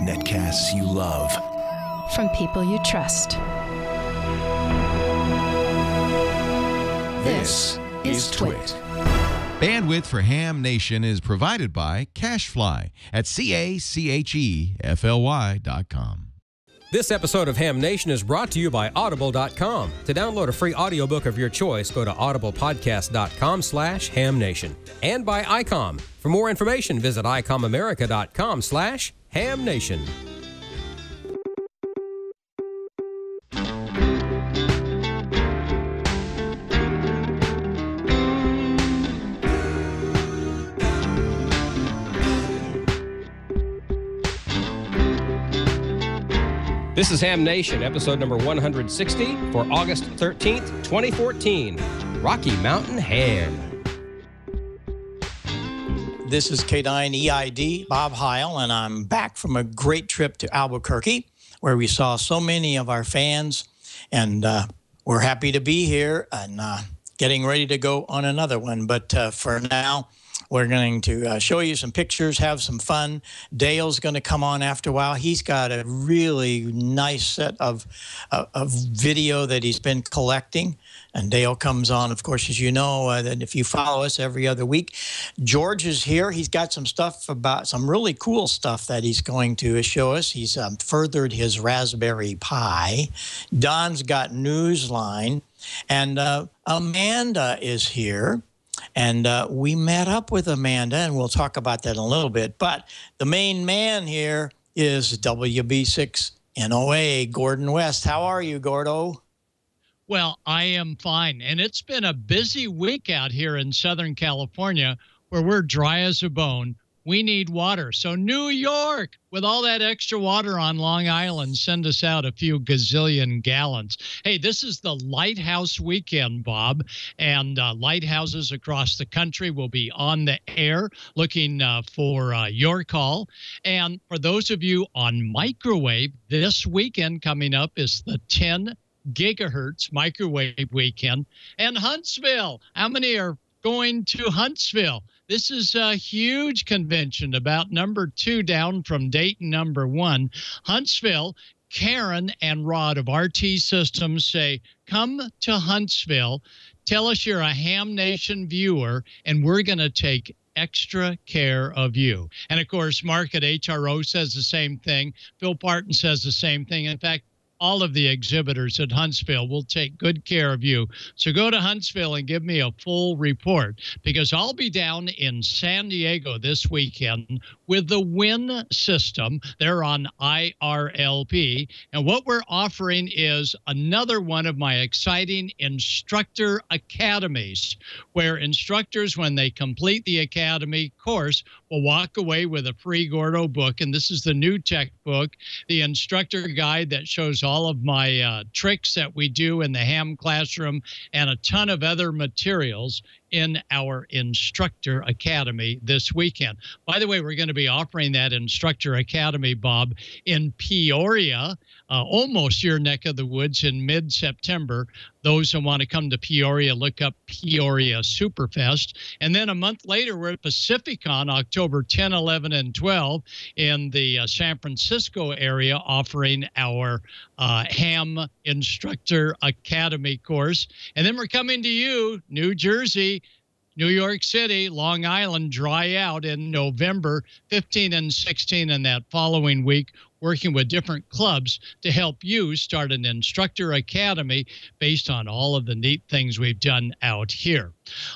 Netcasts you love. From people you trust. This is Twit. Bandwidth for Ham Nation is provided by CacheFly at CacheFly.com. This episode of Ham Nation is brought to you by Audible.com. To download a free audiobook of your choice, go to audiblepodcast.com/hamnation. And by ICOM. For more information, visit ICOMAmerica.com/hamnation. This is Ham Nation, episode number 160 for August 13th, 2014. Rocky Mountain Ham. This is K9EID, Bob Heil, and I'm back from a great trip to Albuquerque, where we saw so many of our fans, and we're happy to be here and getting ready to go on another one. But for now, we're going to show you some pictures, have some fun. Dale's going to come on after a while. He's got a really nice set of video that he's been collecting. And Dale comes on, of course, as you know, that if you follow us every other week. George is here. He's got some stuff about some really cool stuff that he's going to show us. He's furthered his Raspberry Pi. Don's got Newsline. And Amanda is here. And we met up with Amanda, and we'll talk about that in a little bit. But the main man here is WB6NOA, Gordon West. How are you, Gordo? Well, I am fine. And it's been a busy week out here in Southern California where we're dry as a bone. We need water. So New York, with all that extra water on Long Island, send us out a few gazillion gallons. Hey, this is the Lighthouse Weekend, Bob, and lighthouses across the country will be on the air looking for your call. And for those of you on microwave, this weekend coming up is the 10 gigahertz microwave weekend. And Huntsville, how many are going to Huntsville? This is a huge convention, about number 2 down from Dayton number 1. Huntsville, Karen and Rod of RT Systems say, come to Huntsville, tell us you're a Ham Nation viewer, and we're going to take extra care of you. And, of course, Mark at HRO says the same thing. Phil Parton says the same thing. In fact, all of the exhibitors at Huntsville will take good care of you. So go to Huntsville and give me a full report, because I'll be down in San Diego this weekend with the WIN system. They're on IRLP. And what we're offering is another one of my exciting instructor academies, where instructors, when they complete the academy course, will walk away with a free Gordo book. And this is the new tech book, the instructor guide that shows all of my tricks that we do in the ham classroom, and a ton of other materials in our Instructor Academy this weekend. By the way, we're going to be offering that Instructor Academy, Bob, in Peoria, almost your neck of the woods, in mid-September. Those who want to come to Peoria, look up Peoria Superfest. And then a month later, we're at Pacificon, October 10, 11, and 12 in the San Francisco area, offering our Ham Instructor Academy course. And then we're coming to you, New Jersey, New York City, Long Island, dry out in November 15 and 16, and that following week, working with different clubs to help you start an instructor academy based on all of the neat things we've done out here.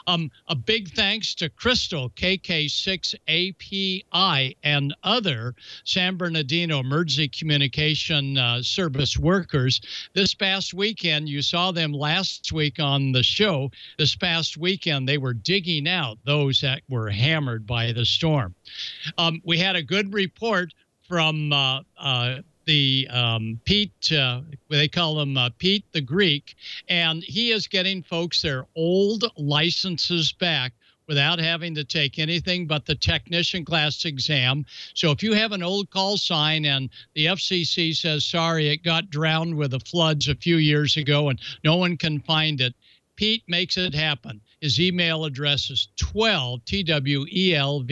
A big thanks to Crystal, KK6API, and other San Bernardino emergency communication service workers. This past weekend, you saw them last week on the show. This past weekend, they were digging out those that were hammered by the storm. We had a good report from Pete, they call him Pete the Greek, and he is getting folks their old licenses back without having to take anything but the technician class exam. So if you have an old call sign and the FCC says, sorry, it got drowned with the floods a few years ago and no one can find it, Pete makes it happen. His email address is 12, TWELVE,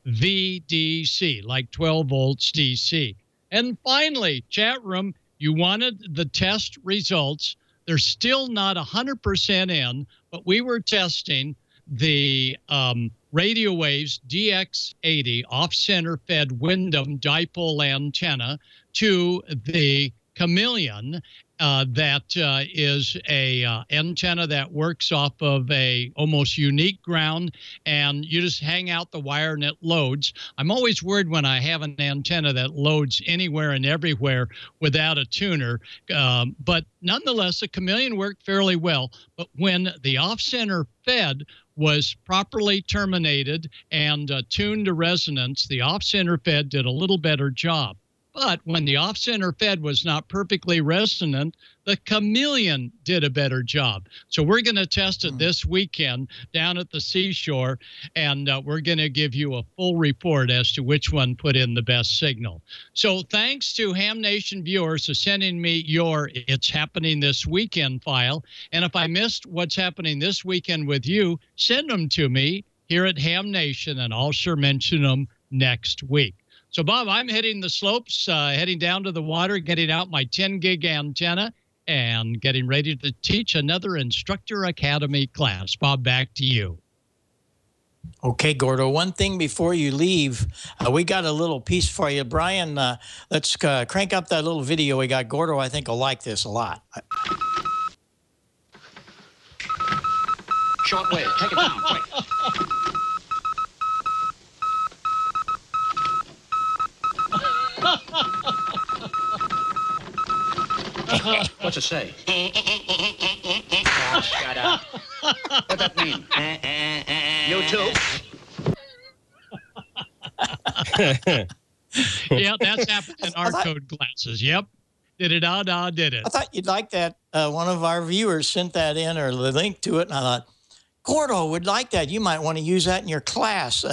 VDC, like 12 volts DC. And finally, chat room, you wanted the test results. They're still not 100% in, but we were testing the Radio Waves DX80 off-center fed Wyndham dipole antenna to the Chameleon. That is a antenna that works off of a almost unique ground, and you just hang out the wire and it loads. I'm always worried when I have an antenna that loads anywhere and everywhere without a tuner, but nonetheless, the Chameleon worked fairly well. But when the off-center fed was properly terminated and tuned to resonance, the off-center fed did a little better job. But when the off-center fed was not perfectly resonant, the Chameleon did a better job. So we're going to test it this weekend down at the seashore, and we're going to give you a full report as to which one put in the best signal. So thanks to Ham Nation viewers for sending me your It's Happening This Weekend file. And if I missed what's happening this weekend with you, send them to me here at Ham Nation, and I'll sure mention them next week. So, Bob, I'm heading the slopes, heading down to the water, getting out my 10-gig antenna, and getting ready to teach another Instructor Academy class. Bob, back to you. Okay, Gordo, one thing before you leave, we got a little piece for you. Brian, let's crank up that little video we got. Gordo, I think, will like this a lot. Short wave, take it down, quick. What's it say? Oh, shut up. What'd that mean? You too? Yeah, that's happened in our code classes. Yep. Did it, did it. I thought you'd like that. One of our viewers sent that in, or the link to it, and I thought, Gordo would like that. You might want to use that in your class.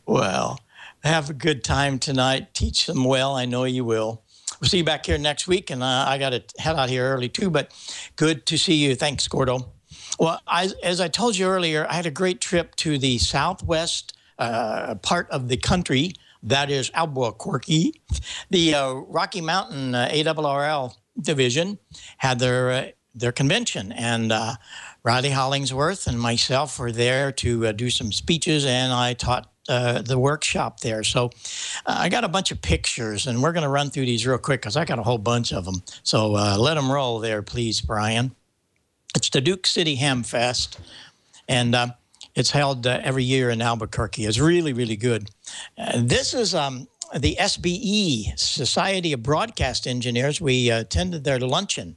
Well, have a good time tonight. Teach them well. I know you will. We'll see you back here next week, and I got to head out here early too, but good to see you. Thanks, Gordo. Well, as I told you earlier, I had a great trip to the southwest part of the country, that is Albuquerque. The Rocky Mountain ARRL division had their convention, and Riley Hollingsworth and myself were there to do some speeches, and I taught the workshop there. So I got a bunch of pictures, and we're going to run through these real quick because I got a whole bunch of them. So let them roll there, please, Brian. It's the Duke City Ham Fest, and it's held every year in Albuquerque. It's really, really good. This is the SBE, Society of Broadcast Engineers. We attended their luncheon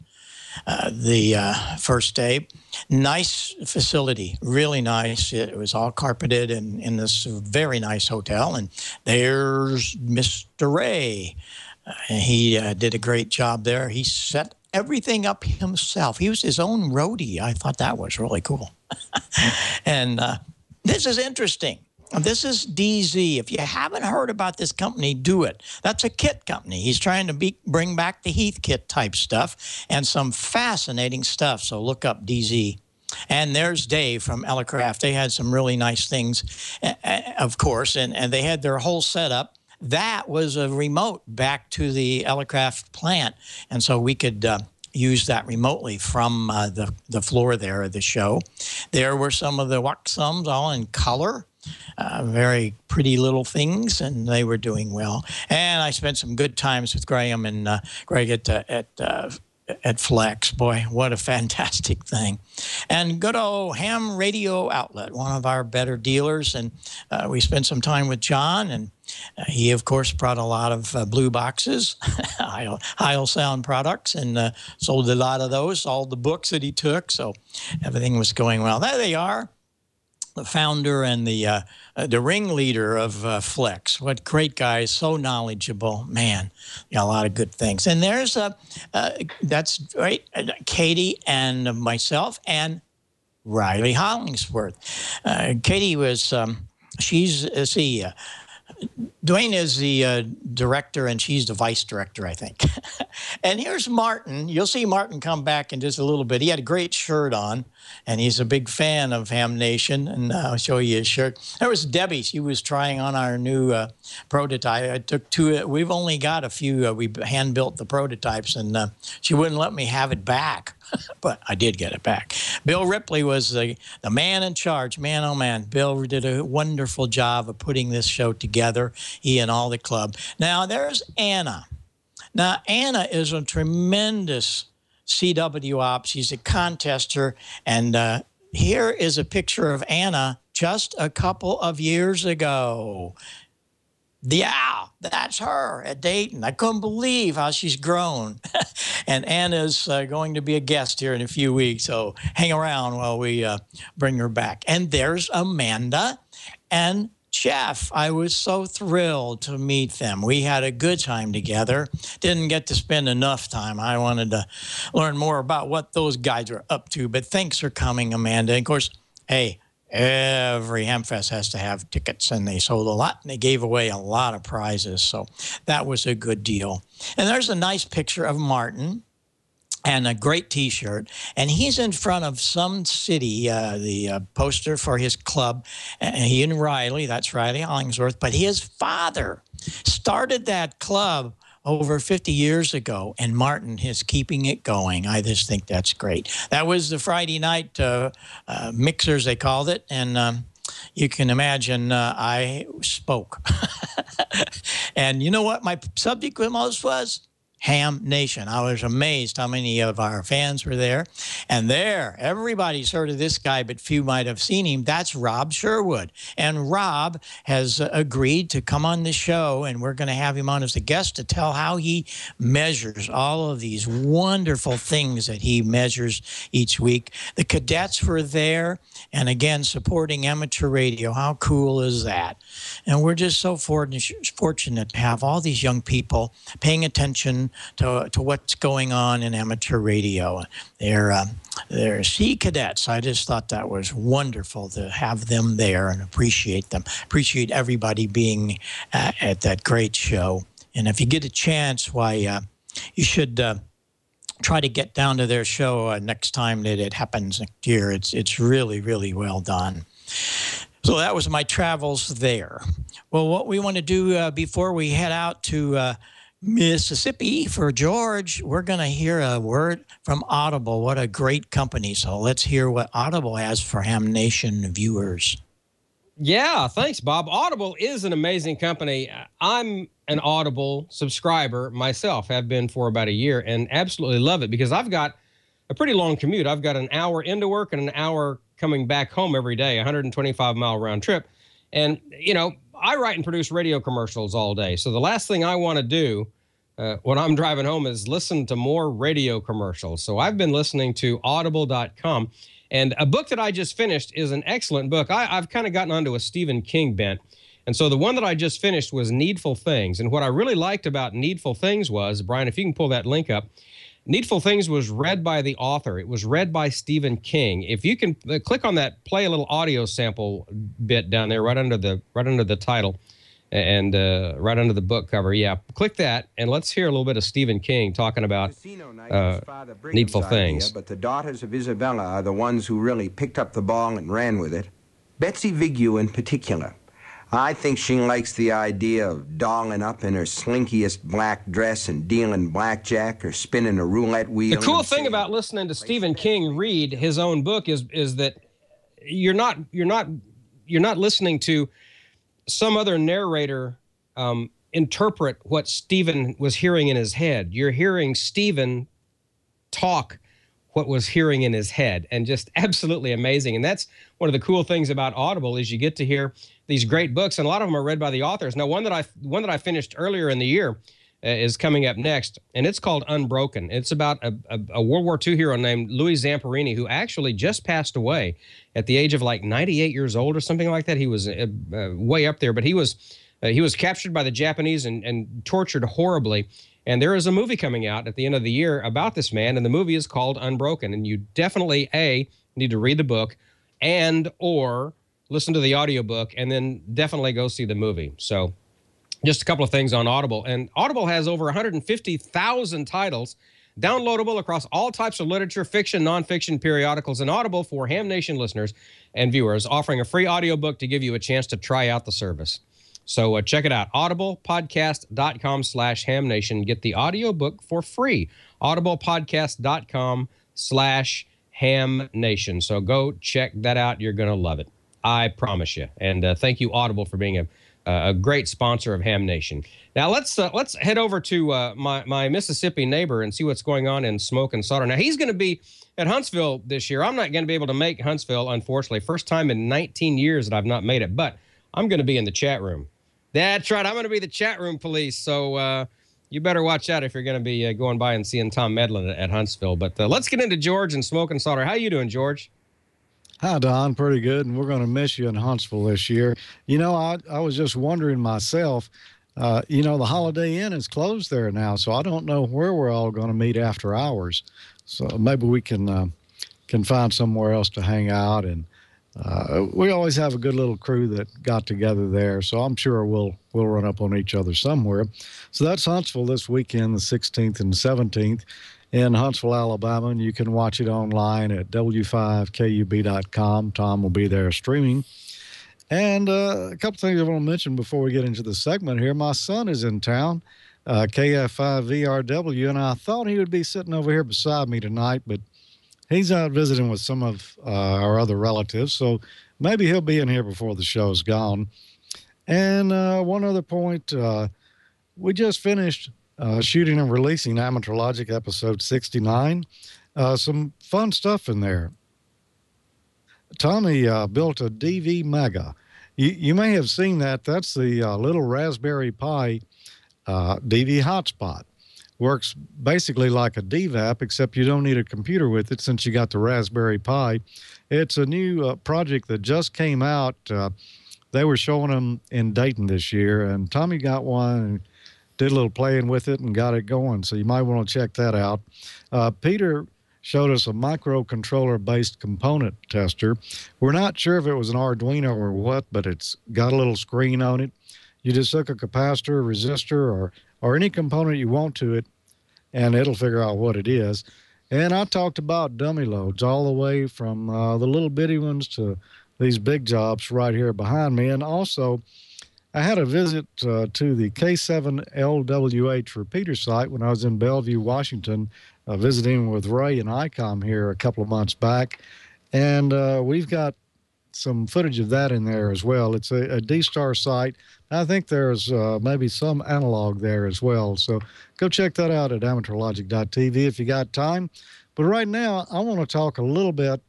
the first day. Nice facility, really nice. It was all carpeted in this very nice hotel. And there's Mr. Ray. He did a great job there. He set everything up himself. He was his own roadie. I thought that was really cool. And this is interesting. This is DZ. If you haven't heard about this company, do it. That's a kit company. He's trying to bring back the Heath kit type stuff and some fascinating stuff. So look up DZ. And there's Dave from Elecraft. They had some really nice things, of course, and they had their whole setup. That was a remote back to the Elecraft plant. And so we could use that remotely from the floor there of the show. There were some of the Waxums all in color. Very pretty little things, and they were doing well. And I spent some good times with Graham and Greg at Flex. Boy, what a fantastic thing. And good old Ham Radio Outlet, one of our better dealers. And we spent some time with John, and he, of course, brought a lot of blue boxes, Heil Sound products, and sold a lot of those, all the books that he took. So everything was going well. There they are. The founder and the ringleader of Flex. What great guys, so knowledgeable. Man, got a lot of good things. And there's, that's right, Katie and myself and Riley Hollingsworth. Katie was, she's, Dwayne is the director, and she's the vice director, I think. And here's Martin. You'll see Martin come back in just a little bit. He had a great shirt on, and he's a big fan of Ham Nation, and I'll show you his shirt. There was Debbie. She was trying on our new prototype. I took two. We've only got a few. We hand-built the prototypes, and she wouldn't let me have it back. But I did get it back. Bill Ripley was the man in charge. Man, oh, man. Bill did a wonderful job of putting this show together, he and all the club. Now, there's Anna. Now, Anna is a tremendous CW op. She's a contester. And here is a picture of Anna just a couple of years ago. Yeah, that's her at Dayton. I couldn't believe how she's grown. And Anna's going to be a guest here in a few weeks, so hang around while we bring her back. And there's Amanda and Jeff. I was so thrilled to meet them. We had a good time together. Didn't get to spend enough time. I wanted to learn more about what those guys were up to. But thanks for coming, Amanda. And of course, hey, every Hamfest has to have tickets, and they sold a lot, and they gave away a lot of prizes. So that was a good deal. And there's a nice picture of Martin and a great T-shirt. And he's in front of some city, the poster for his club. And he and Riley, that's Riley Hollingsworth, but his father started that club over 50 years ago, and Martin is keeping it going. I just think that's great. That was the Friday night mixers, they called it, and you can imagine I spoke. And you know what my subject most was? Ham Nation. I was amazed how many of our fans were there. And there, everybody's heard of this guy, but few might have seen him. That's Rob Sherwood. And Rob has agreed to come on the show, and we're going to have him on as a guest to tell how he measures all of these wonderful things that he measures each week. The cadets were there, and again, supporting amateur radio. How cool is that? And we're just so fortunate to have all these young people paying attention to what's going on in amateur radio. They're Sea Cadets. I just thought that was wonderful to have them there and appreciate them. Appreciate everybody being at that great show. And if you get a chance, why, you should try to get down to their show next time that it happens next year. It's really, really well done. So that was my travels there. Well, what we want to do before we head out to Mississippi for George, we're going to hear a word from Audible. What a great company. So let's hear what Audible has for Ham Nation viewers. Yeah, thanks, Bob. Audible is an amazing company. I'm an Audible subscriber myself, have been for about a year, and absolutely love it because I've got a pretty long commute. I've got an hour into work and an hour coming back home every day, 125-mile round trip. And, you know, I write and produce radio commercials all day. So the last thing I want to do when I'm driving home is listen to more radio commercials. So I've been listening to audible.com. And a book that I just finished is an excellent book. I've kind of gotten onto a Stephen King bent. And so the one that I just finished was Needful Things. And what I really liked about Needful Things was, Brian, if you can pull that link up, Needful Things was read by the author. It was read by Stephen King. If you can click on that, play a little audio sample bit down there, right under the title, and right under the book cover. Yeah, click that, and let's hear a little bit of Stephen King talking about Needful Things. But the daughters of Isabella are the ones who really picked up the ball and ran with it. Betsy Vigue in particular. I think she likes the idea of dolling up in her slinkiest black dress and dealing blackjack or spinning a roulette wheel. The cool thing about listening to Stephen King read his own book is that you're not listening to some other narrator interpret what Stephen was hearing in his head. You're hearing Stephen talk what was hearing in his head, and just absolutely amazing. And that's one of the cool things about Audible is you get to hear these great books, and a lot of them are read by the authors. Now, one that I finished earlier in the year is coming up next, and it's called Unbroken. It's about a World War II hero named Louis Zamperini, who actually just passed away at the age of like 98 years old or something like that. He was way up there, but he was captured by the Japanese and tortured horribly. And there is a movie coming out at the end of the year about this man, and the movie is called Unbroken. And you definitely, A, need to read the book and or listen to the audiobook, and then definitely go see the movie. So just a couple of things on Audible. And Audible has over 150,000 titles downloadable across all types of literature, fiction, nonfiction, periodicals, and Audible for Ham Nation listeners and viewers, offering a free audiobook to give you a chance to try out the service. So check it out, audiblepodcast.com/Ham Nation. Get the audiobook for free, audiblepodcast.com/Ham Nation. So go check that out. You're going to love it. I promise you. And thank you, Audible, for being a great sponsor of Ham Nation. Now let's head over to my Mississippi neighbor and see what's going on in Smoke and Solder. Now he's going to be at Huntsville this year. I'm not going to be able to make Huntsville, unfortunately. First time in 19 years that I've not made it, but I'm going to be in the chat room. That's right. I'm going to be the chat room police. So you better watch out if you're going to be going by and seeing Tom Medlin at Huntsville. But let's get into George and Smoke and Solder. How you doing, George? Hi, Don. Pretty good, and we're going to miss you in Huntsville this year. You know, I was just wondering myself, you know, the Holiday Inn is closed there now, so I don't know where we're all going to meet after hours. So maybe we can find somewhere else to hang out, and we always have a good little crew that got together there, so I'm sure we'll run up on each other somewhere. So that's Huntsville this weekend, the 16th and 17th. In Huntsville, Alabama, and you can watch it online at w5kub.com. Tom will be there streaming. And a couple things I want to mention before we get into the segment here. My son is in town, KF5VRW, and I thought he would be sitting over here beside me tonight, but he's out visiting with some of our other relatives, so maybe he'll be in here before the show's gone. And one other point, we just finished shooting and releasing Amateurlogic episode 69. Some fun stuff in there. Tommy built a DV Mega. You may have seen that. That's the little Raspberry Pi DV hotspot. Works basically like a DVAP, except you don't need a computer with it since you got the Raspberry Pi. It's a new project that just came out. They were showing them in Dayton this year, and Tommy got one and did a little playing with it and got it going. So you might want to check that out. Peter showed us a microcontroller-based component tester. We're not sure if it was an Arduino or what, but it's got a little screen on it. You just hook a capacitor, resistor, or any component you want to it, and it'll figure out what it is. And I talked about dummy loads all the way from the little bitty ones to these big jobs right here behind me. And also, I had a visit to the K7LWH repeater site when I was in Bellevue, Washington, visiting with Ray and ICOM here a couple of months back. And we've got some footage of that in there as well. It's a D-Star site. I think there's maybe some analog there as well. So go check that out at amateurlogic.tv if you got time. But right now, I want to talk a little bit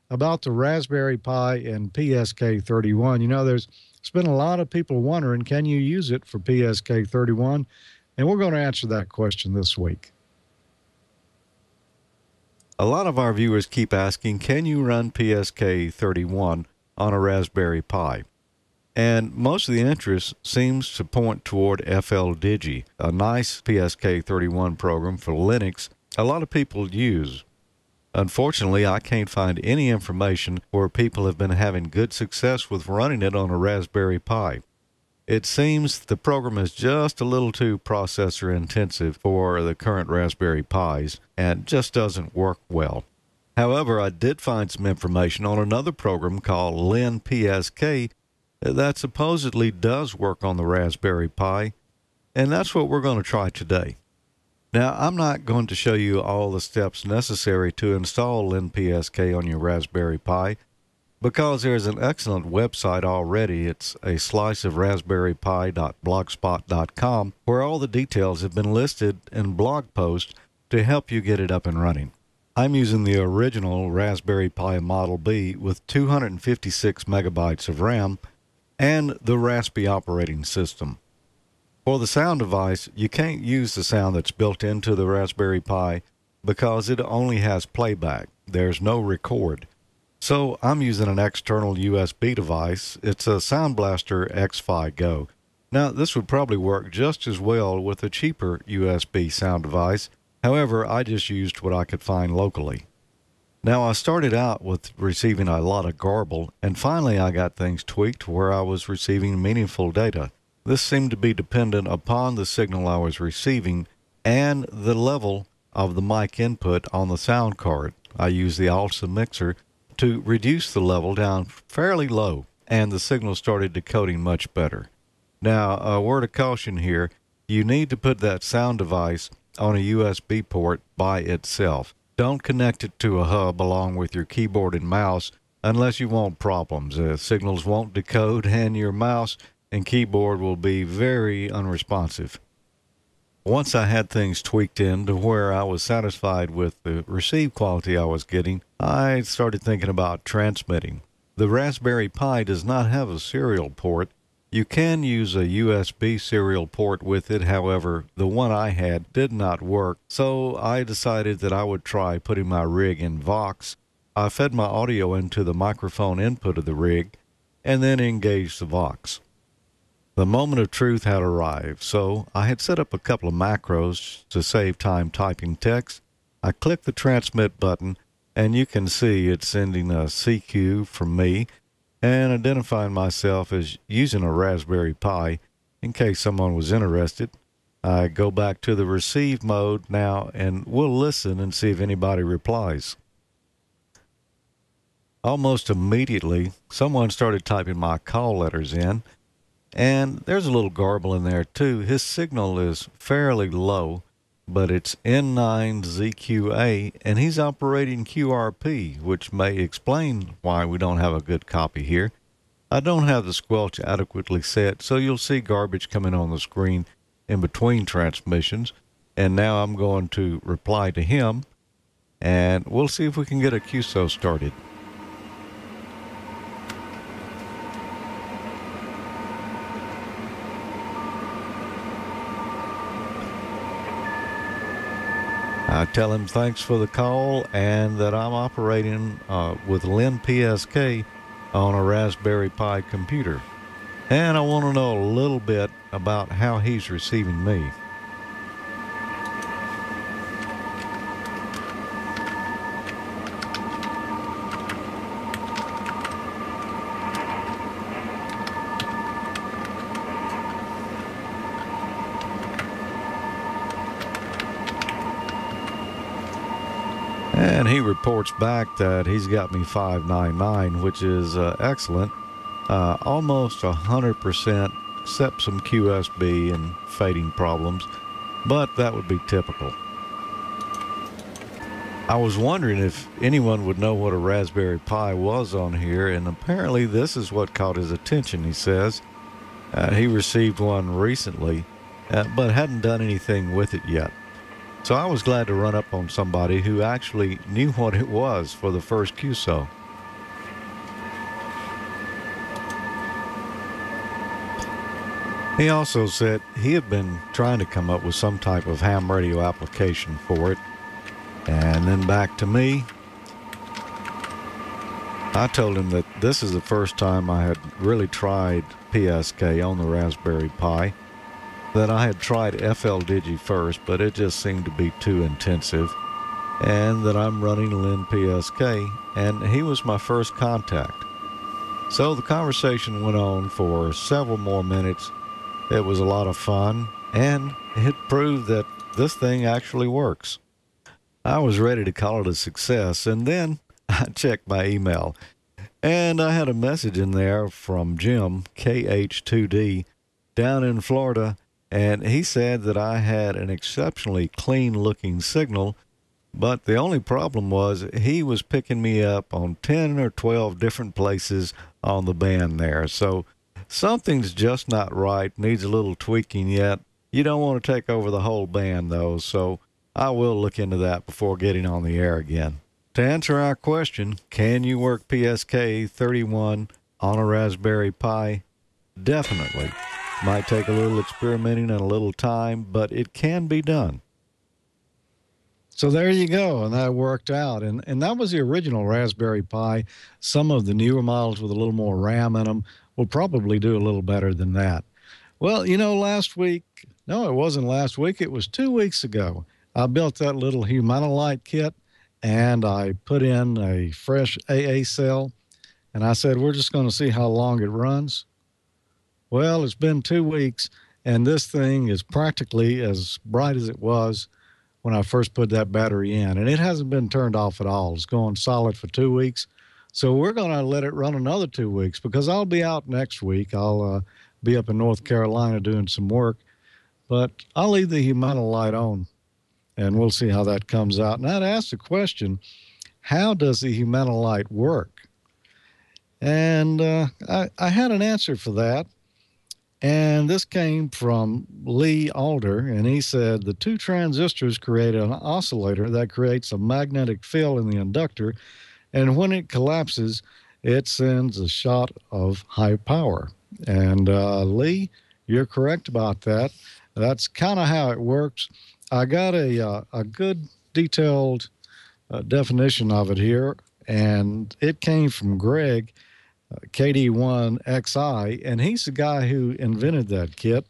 about the Raspberry Pi and PSK31. You know, there's been a lot of people wondering, can you use it for PSK31? And we're going to answer that question this week. A lot of our viewers keep asking, can you run PSK31 on a Raspberry Pi? And most of the interest seems to point toward FLDigi, a nice PSK31 program for Linux a lot of people use. Unfortunately, I can't find any information where people have been having good success with running it on a Raspberry Pi. It seems the program is just a little too processor intensive for the current Raspberry Pis and just doesn't work well. However, I did find some information on another program called LinPSK that supposedly does work on the Raspberry Pi, and that's what we're going to try today. Now, I'm not going to show you all the steps necessary to install LinPSK on your Raspberry Pi because there's an excellent website already. It's a sliceofraspberrypi.blogspot.com where all the details have been listed in blog posts to help you get it up and running. I'm using the original Raspberry Pi Model B with 256 megabytes of RAM and the Raspberry operating system. For the sound device, you can't use the sound that's built into the Raspberry Pi because it only has playback. There's no record. So I'm using an external USB device. It's a Sound Blaster X-Fi Go. Now, this would probably work just as well with a cheaper USB sound device. However, I just used what I could find locally. Now, I started out with receiving a lot of garble, and finally I got things tweaked to where I was receiving meaningful data. This seemed to be dependent upon the signal I was receiving and the level of the mic input on the sound card. I used the ALSA mixer to reduce the level down fairly low, and the signal started decoding much better. Now, a word of caution here, you need to put that sound device on a USB port by itself. Don't connect it to a hub along with your keyboard and mouse unless you want problems. Signals won't decode and your mouse and keyboard will be very unresponsive. Once I had things tweaked in to where I was satisfied with the receive quality I was getting, I started thinking about transmitting. The Raspberry Pi does not have a serial port. You can use a USB serial port with it, however, the one I had did not work, so I decided that I would try putting my rig in Vox. I fed my audio into the microphone input of the rig, and then engaged the Vox. The moment of truth had arrived, so I had set up a couple of macros to save time typing text. I clicked the transmit button, and you can see it's sending a CQ from me, and identifying myself as using a Raspberry Pi in case someone was interested. I go back to the receive mode now and we'll listen and see if anybody replies. Almost immediately, someone started typing my call letters in, and there's a little garble in there too. His signal is fairly low, but it's N9ZQA, and he's operating QRP, which may explain why we don't have a good copy here. I don't have the squelch adequately set, so you'll see garbage coming on the screen in between transmissions. And now I'm going to reply to him, and we'll see if we can get a QSO started. I tell him thanks for the call and that I'm operating with LinPSK on a Raspberry Pi computer. And I want to know a little bit about how he's receiving me. And he reports back that he's got me 599, which is excellent. Almost 100%, except some QSB and fading problems, but that would be typical. I was wondering if anyone would know what a Raspberry Pi was on here, and apparently this is what caught his attention, he says. He received one recently, but hadn't done anything with it yet. So I was glad to run up on somebody who actually knew what it was for the first QSO. He also said he had been trying to come up with some type of ham radio application for it. And then back to me. I told him that this is the first time I had really tried PSK on the Raspberry Pi. That I had tried FLDigi first, but it just seemed to be too intensive, and that I'm running LinPSK, and he was my first contact. So the conversation went on for several more minutes. It was a lot of fun, and it proved that this thing actually works. I was ready to call it a success, and then I checked my email, and I had a message in there from Jim, KH2D, down in Florida. And he said that I had an exceptionally clean-looking signal, but the only problem was he was picking me up on 10 or 12 different places on the band there. So something's just not right, needs a little tweaking yet. You don't want to take over the whole band, though, so I will look into that before getting on the air again. To answer our question, can you work PSK 31 on a Raspberry Pi? Definitely. Might take a little experimenting and a little time, but it can be done. So there you go, and that worked out. And that was the original Raspberry Pi. Some of the newer models with a little more RAM in them will probably do a little better than that. Well, you know, last week, no, it wasn't last week, it was 2 weeks ago, I built that little Humanolite kit, and I put in a fresh AA cell, and I said, we're just going to see how long it runs. Well, it's been 2 weeks, and this thing is practically as bright as it was when I first put that battery in, and it hasn't been turned off at all. It's going solid for 2 weeks. So we're going to let it run another 2 weeks because I'll be out next week. I'll be up in North Carolina doing some work, but I'll leave the Humanolite on, and we'll see how that comes out. And I'd ask the question, how does the Humanolite work? And I had an answer for that. And this came from Lee Alder, and he said the two transistors create an oscillator that creates a magnetic field in the inductor, and when it collapses, it sends a shot of high power. And Lee, you're correct about that. That's kind of how it works. I got a good detailed definition of it here, and it came from Greg, KD1XI, and he's the guy who invented that kit.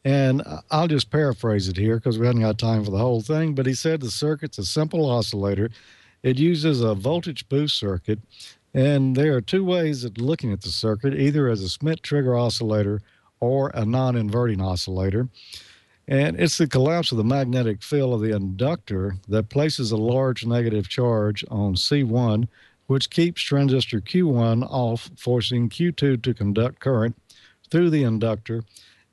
And I'll just paraphrase it here because we haven't got time for the whole thing, but he said the circuit's a simple oscillator. It uses a voltage boost circuit, and there are two ways of looking at the circuit, either as a Schmitt trigger oscillator or a non-inverting oscillator. And it's the collapse of the magnetic field of the inductor that places a large negative charge on C1, which keeps transistor Q1 off, forcing Q2 to conduct current through the inductor,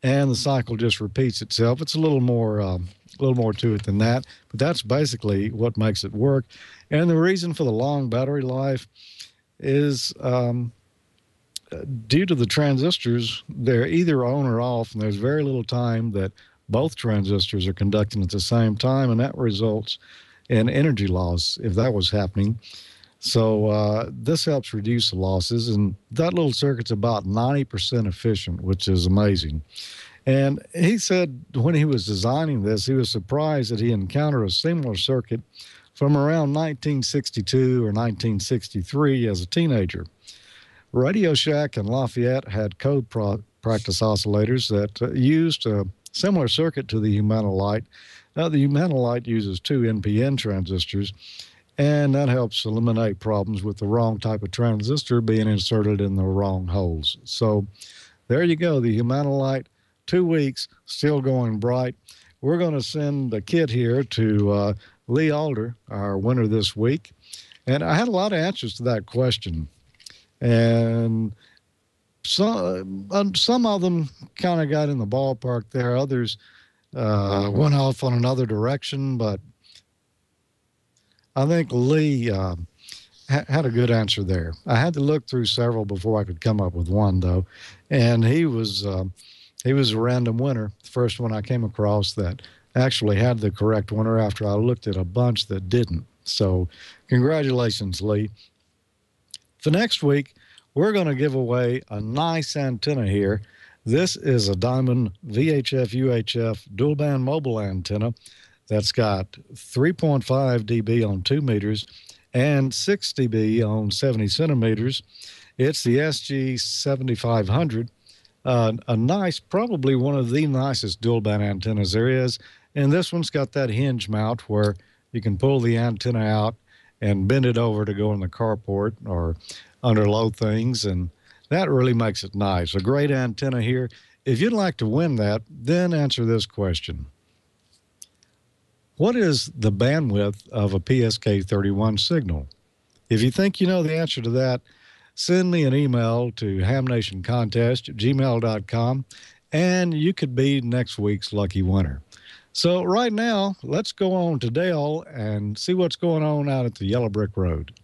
and the cycle just repeats itself. It's a little more to it than that, but that's basically what makes it work. And the reason for the long battery life is due to the transistors. They're either on or off, and there's very little time that both transistors are conducting at the same time, and that results in energy loss if that was happening. So this helps reduce the losses, and that little circuit's about 90% efficient, which is amazing. And he said when he was designing this, he was surprised that he encountered a similar circuit from around 1962 or 1963 as a teenager. Radio Shack and Lafayette had code practice oscillators that used a similar circuit to the Humanolite. Now, the Humanolite uses 2 NPN transistors, and that helps eliminate problems with the wrong type of transistor being inserted in the wrong holes. So there you go, the Humanolite, 2 weeks, still going bright. We're going to send the kit here to Lee Alder, our winner this week. And I had a lot of answers to that question. And some of them kind of got in the ballpark there. Others went off on another direction, but I think Lee had a good answer there. I had to look through several before I could come up with one, though, and he was a random winner. The first one I came across that actually had the correct winner after I looked at a bunch that didn't. So congratulations, Lee. For next week, we're going to give away a nice antenna here. This is a Diamond VHF UHF dual band mobile antenna that's got 3.5 dB on 2 meters and 6 dB on 70 centimeters. It's the SG7500, a nice, probably one of the nicest dual band antennas there is. And this one's got that hinge mount where you can pull the antenna out and bend it over to go in the carport or under low things, and that really makes it nice. A great antenna here. If you'd like to win that, then answer this question. What is the bandwidth of a PSK31 signal? If you think you know the answer to that, send me an email to hamnationcontest@gmail.com, and you could be next week's lucky winner. So right now, let's go on to Dale and see what's going on out at the Yellow Brick Road.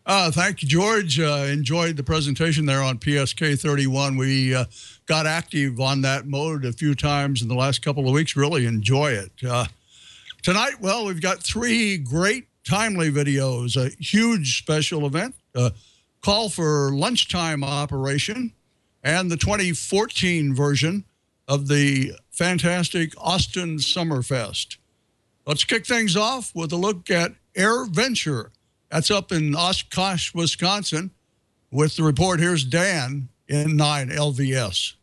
Thank you, George. Enjoyed the presentation there on PSK31. We got active on that mode a few times in the last couple of weeks. Really enjoy it. Tonight, well, we've got 3 great timely videos, a huge special event, call for lunchtime operation, and the 2014 version of the fantastic Austin Summerfest. Let's kick things off with a look at AirVenture. That's up in Oshkosh, Wisconsin. With the report, here's Dan in 9 LVS.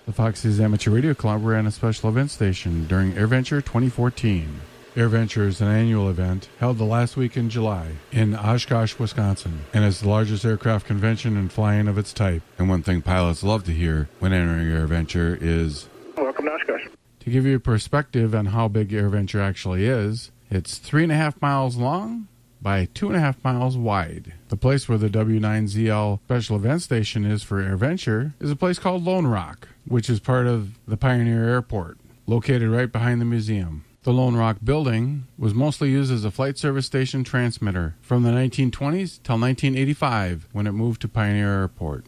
The Fox News Amateur Radio Club ran a special event station during AirVenture 2014. AirVenture is an annual event held the last week in July in Oshkosh, Wisconsin, and is the largest aircraft convention and flying of its type. And one thing pilots love to hear when entering AirVenture is, "Welcome to Oshkosh." To give you a perspective on how big AirVenture actually is, it's 3.5 miles long by 2.5 miles wide. The place where the W9ZL Special Event Station is for AirVenture is a place called Lone Rock, which is part of the Pioneer Airport, located right behind the museum. The Lone Rock building was mostly used as a flight service station transmitter from the 1920s till 1985 when it moved to Pioneer Airport.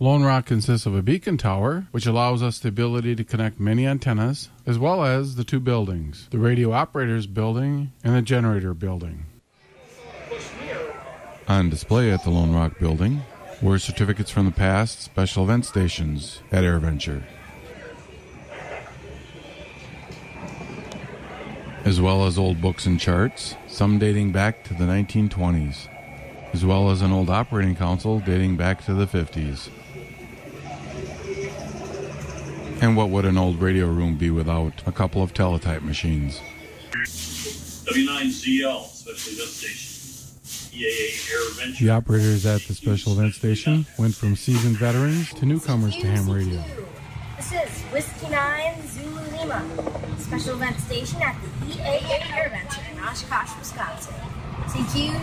Lone Rock consists of a beacon tower, which allows us the ability to connect many antennas, as well as the two buildings, the radio operators building and the generator building. On display at the Lone Rock building were certificates from the past special event stations at AirVenture, as well as old books and charts, some dating back to the 1920s, as well as an old operating console dating back to the 50s. And what would an old radio room be without a couple of teletype machines? W9ZL Special Event Station. EAA AirVenture. The operators at the Special Event Station went from seasoned veterans to newcomers to ham radio. This is Whiskey 9 Zulu Lima, Special Event Station at the EAA AirVenture in Oshkosh, Wisconsin. CQ.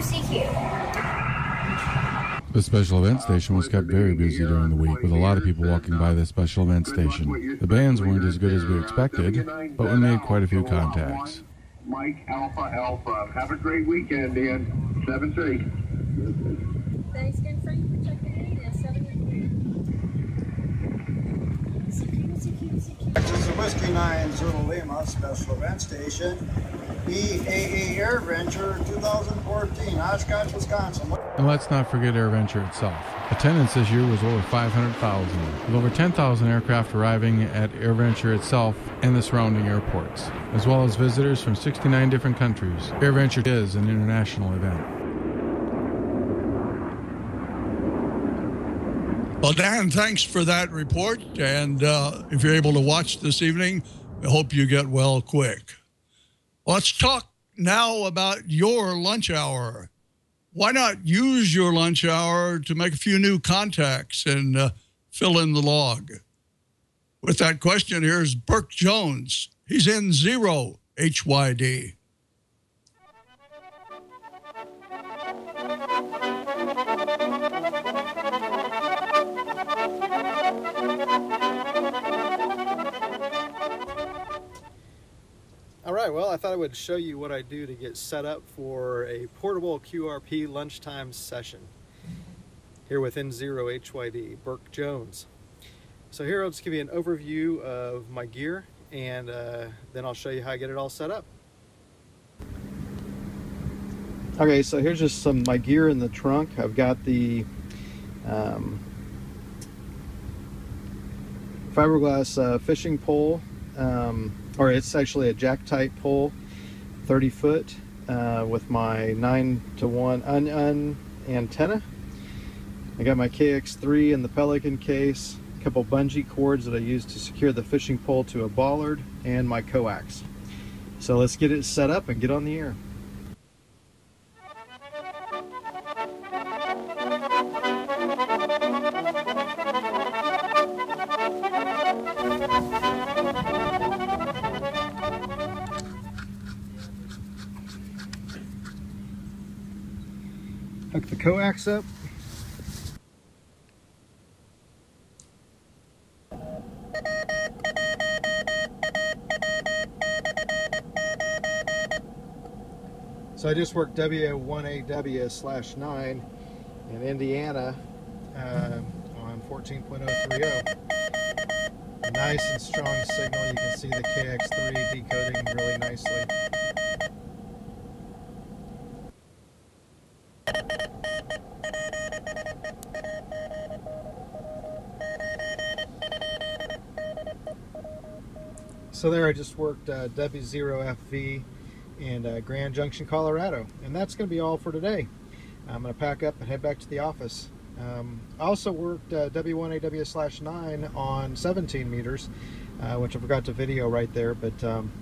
The Special Event Station was kept very busy during the week, with a lot of people walking by the Special Event Station. The bands weren't as good as we expected, but we made quite a few contacts. Mike Alpha Alpha. Have a great weekend, Dan. 7-3. Thanks again, Frank, for checking in. Yeah, 7-3. This is the Whiskey 9 Zulu Lima Special Event Station, EAA AirVenture 2014, Oshkosh, Wisconsin. And let's not forget AirVenture itself. Attendance this year was over 500,000, with over 10,000 aircraft arriving at AirVenture itself and the surrounding airports, as well as visitors from 69 different countries. AirVenture is an international event. Well, Dan, thanks for that report. And if you're able to watch this evening, I hope you get well quick. Let's talk now about your lunch hour. Why not use your lunch hour to make a few new contacts and fill in the log? With that question, here's Burke Jones. He's in 0 HYD. All right, well, I thought I would show you what I do to get set up for a portable QRP lunchtime session. Here with N0 HYD, Burke Jones. So here I'll just give you an overview of my gear, and then I'll show you how I get it all set up. Okay, so here's just some of my gear in the trunk. I've got the fiberglass fishing pole, or it's actually a jack-type pole, 30 foot, with my 9-to-1 antenna. I got my KX3 in the Pelican case, a couple bungee cords that I use to secure the fishing pole to a bollard, and my coax. So let's get it set up and get on the air. Hook the coax up. So I just worked W1AW/9 in Indiana on 14.030. Nice and strong signal. You can see the KX3 decoding really nicely. So there I just worked W0FV in Grand Junction, Colorado. And that's going to be all for today. I'm going to pack up and head back to the office. I also worked W1AW/9 on 17 meters, which I forgot to video right there, but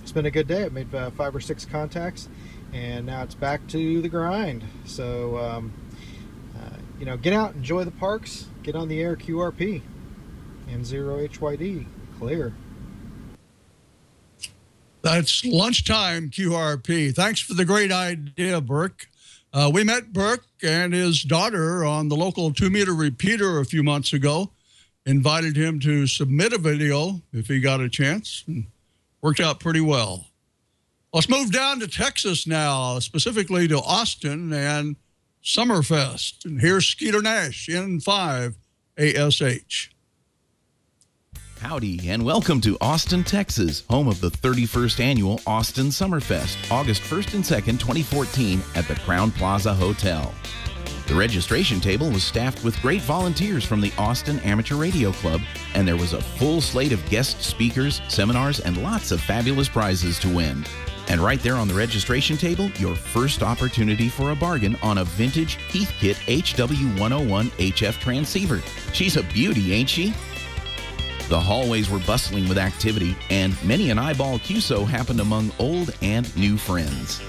it's been a good day. I made 5 or 6 contacts, and now it's back to the grind. So, you know, get out, enjoy the parks, get on the air QRP, and 0HYD, clear. That's lunchtime QRP. Thanks for the great idea, Burke. We met Burke and his daughter on the local 2-meter repeater a few months ago. Invited him to submit a video if he got a chance. And worked out pretty well. Let's move down to Texas now, specifically to Austin and Summerfest. And here's Skeeter Nash, N5 ASH. Howdy, and welcome to Austin, Texas, home of the 31st Annual Austin Summerfest, August 1st and 2nd, 2014, at the Crown Plaza Hotel. The registration table was staffed with great volunteers from the Austin Amateur Radio Club, and there was a full slate of guest speakers, seminars, and lots of fabulous prizes to win. And right there on the registration table, your first opportunity for a bargain on a vintage Heathkit HW101 HF transceiver. She's a beauty, ain't she? The hallways were bustling with activity, and many an eyeball QSO happened among old and new friends.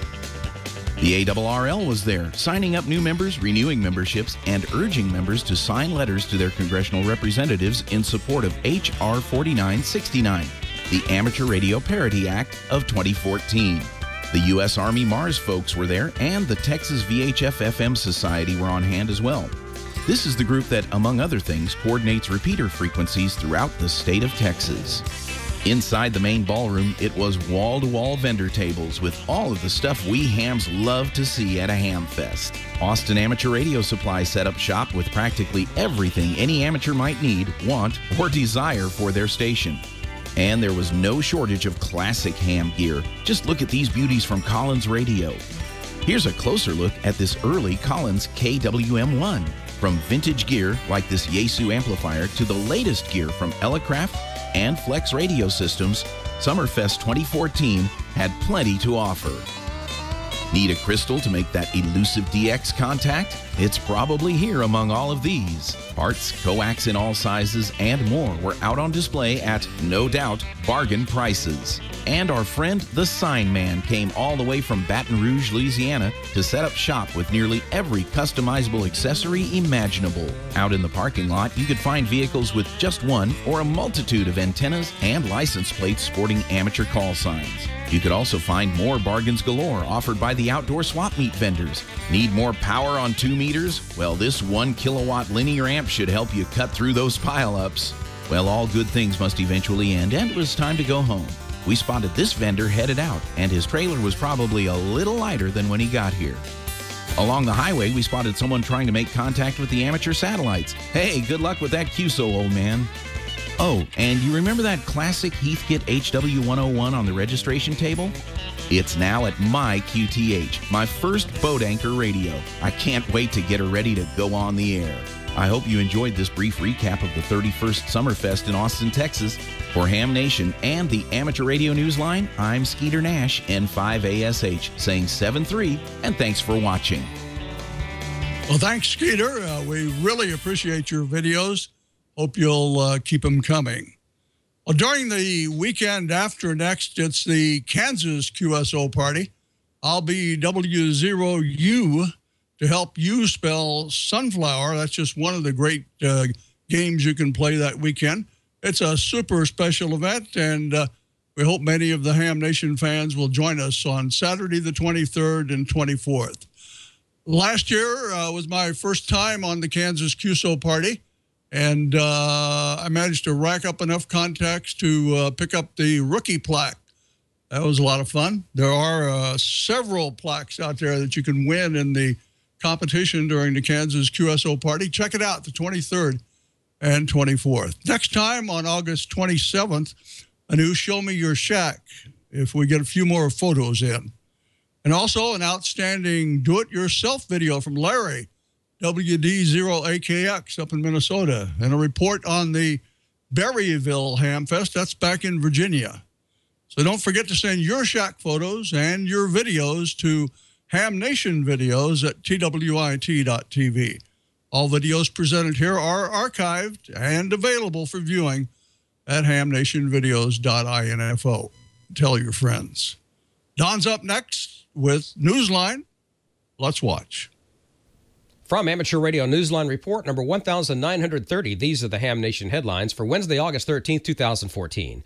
The ARRL was there, signing up new members, renewing memberships, and urging members to sign letters to their congressional representatives in support of H.R. 4969, the Amateur Radio Parity Act of 2014. The U.S. Army Mars folks were there, and the Texas VHF-FM Society were on hand as well. This is the group that, among other things, coordinates repeater frequencies throughout the state of Texas. Inside the main ballroom, it was wall-to-wall vendor tables with all of the stuff we hams love to see at a ham fest. Austin Amateur Radio Supply set up shop with practically everything any amateur might need, want, or desire for their station. And there was no shortage of classic ham gear. Just look at these beauties from Collins Radio. Here's a closer look at this early Collins KWM1. From vintage gear like this Yaesu amplifier to the latest gear from Elecraft and Flex Radio Systems, Summerfest 2014 had plenty to offer. Need a crystal to make that elusive DX contact? It's probably here among all of these. Parts, coax in all sizes, and more were out on display at, no doubt, bargain prices. And our friend, the Sign Man, came all the way from Baton Rouge, Louisiana to set up shop with nearly every customizable accessory imaginable. Out in the parking lot, you could find vehicles with just one or a multitude of antennas and license plates sporting amateur call signs. You could also find more bargains galore offered by the outdoor swap meet vendors. Need more power on 2 meters? Well, this 1 kilowatt linear amp should help you cut through those pileups. Well, all good things must eventually end, and it was time to go home. We spotted this vendor headed out, and his trailer was probably a little lighter than when he got here. Along the highway, we spotted someone trying to make contact with the amateur satellites. Hey, good luck with that QSO, old man. Oh, and you remember that classic Heathkit HW101 on the registration table? It's now at my QTH, my first boat anchor radio. I can't wait to get her ready to go on the air. I hope you enjoyed this brief recap of the 31st Summerfest in Austin, Texas. For Ham Nation and the Amateur Radio Newsline, I'm Skeeter Nash, N5ASH, saying 7-3, and thanks for watching. Well, thanks, Skeeter. We really appreciate your videos. Hope you'll keep them coming. Well, during the weekend after next, it's the Kansas QSO party. I'll be W0U to help you spell sunflower. That's just one of the great games you can play that weekend. It's a super special event, and we hope many of the Ham Nation fans will join us on Saturday the 23rd and 24th. Last year was my first time on the Kansas QSO party, and I managed to rack up enough contacts to pick up the rookie plaque. That was a lot of fun. There are several plaques out there that you can win in the competition during the Kansas QSO party. Check it out, the 23rd and 24th. Next time on August 27th, a new Show Me Your Shack, if we get a few more photos in. And also an outstanding do-it-yourself video from Larry, WD0AKX up in Minnesota, and a report on the Berryville Hamfest. That's back in Virginia. So don't forget to send your shack photos and your videos to Ham Nation Videos at twit.tv. All videos presented here are archived and available for viewing at hamnationvideos.info. Tell your friends. Don's up next with Newsline. Let's watch. From Amateur Radio Newsline Report number 1930, these are the Ham Nation headlines for Wednesday, August 13th, 2014.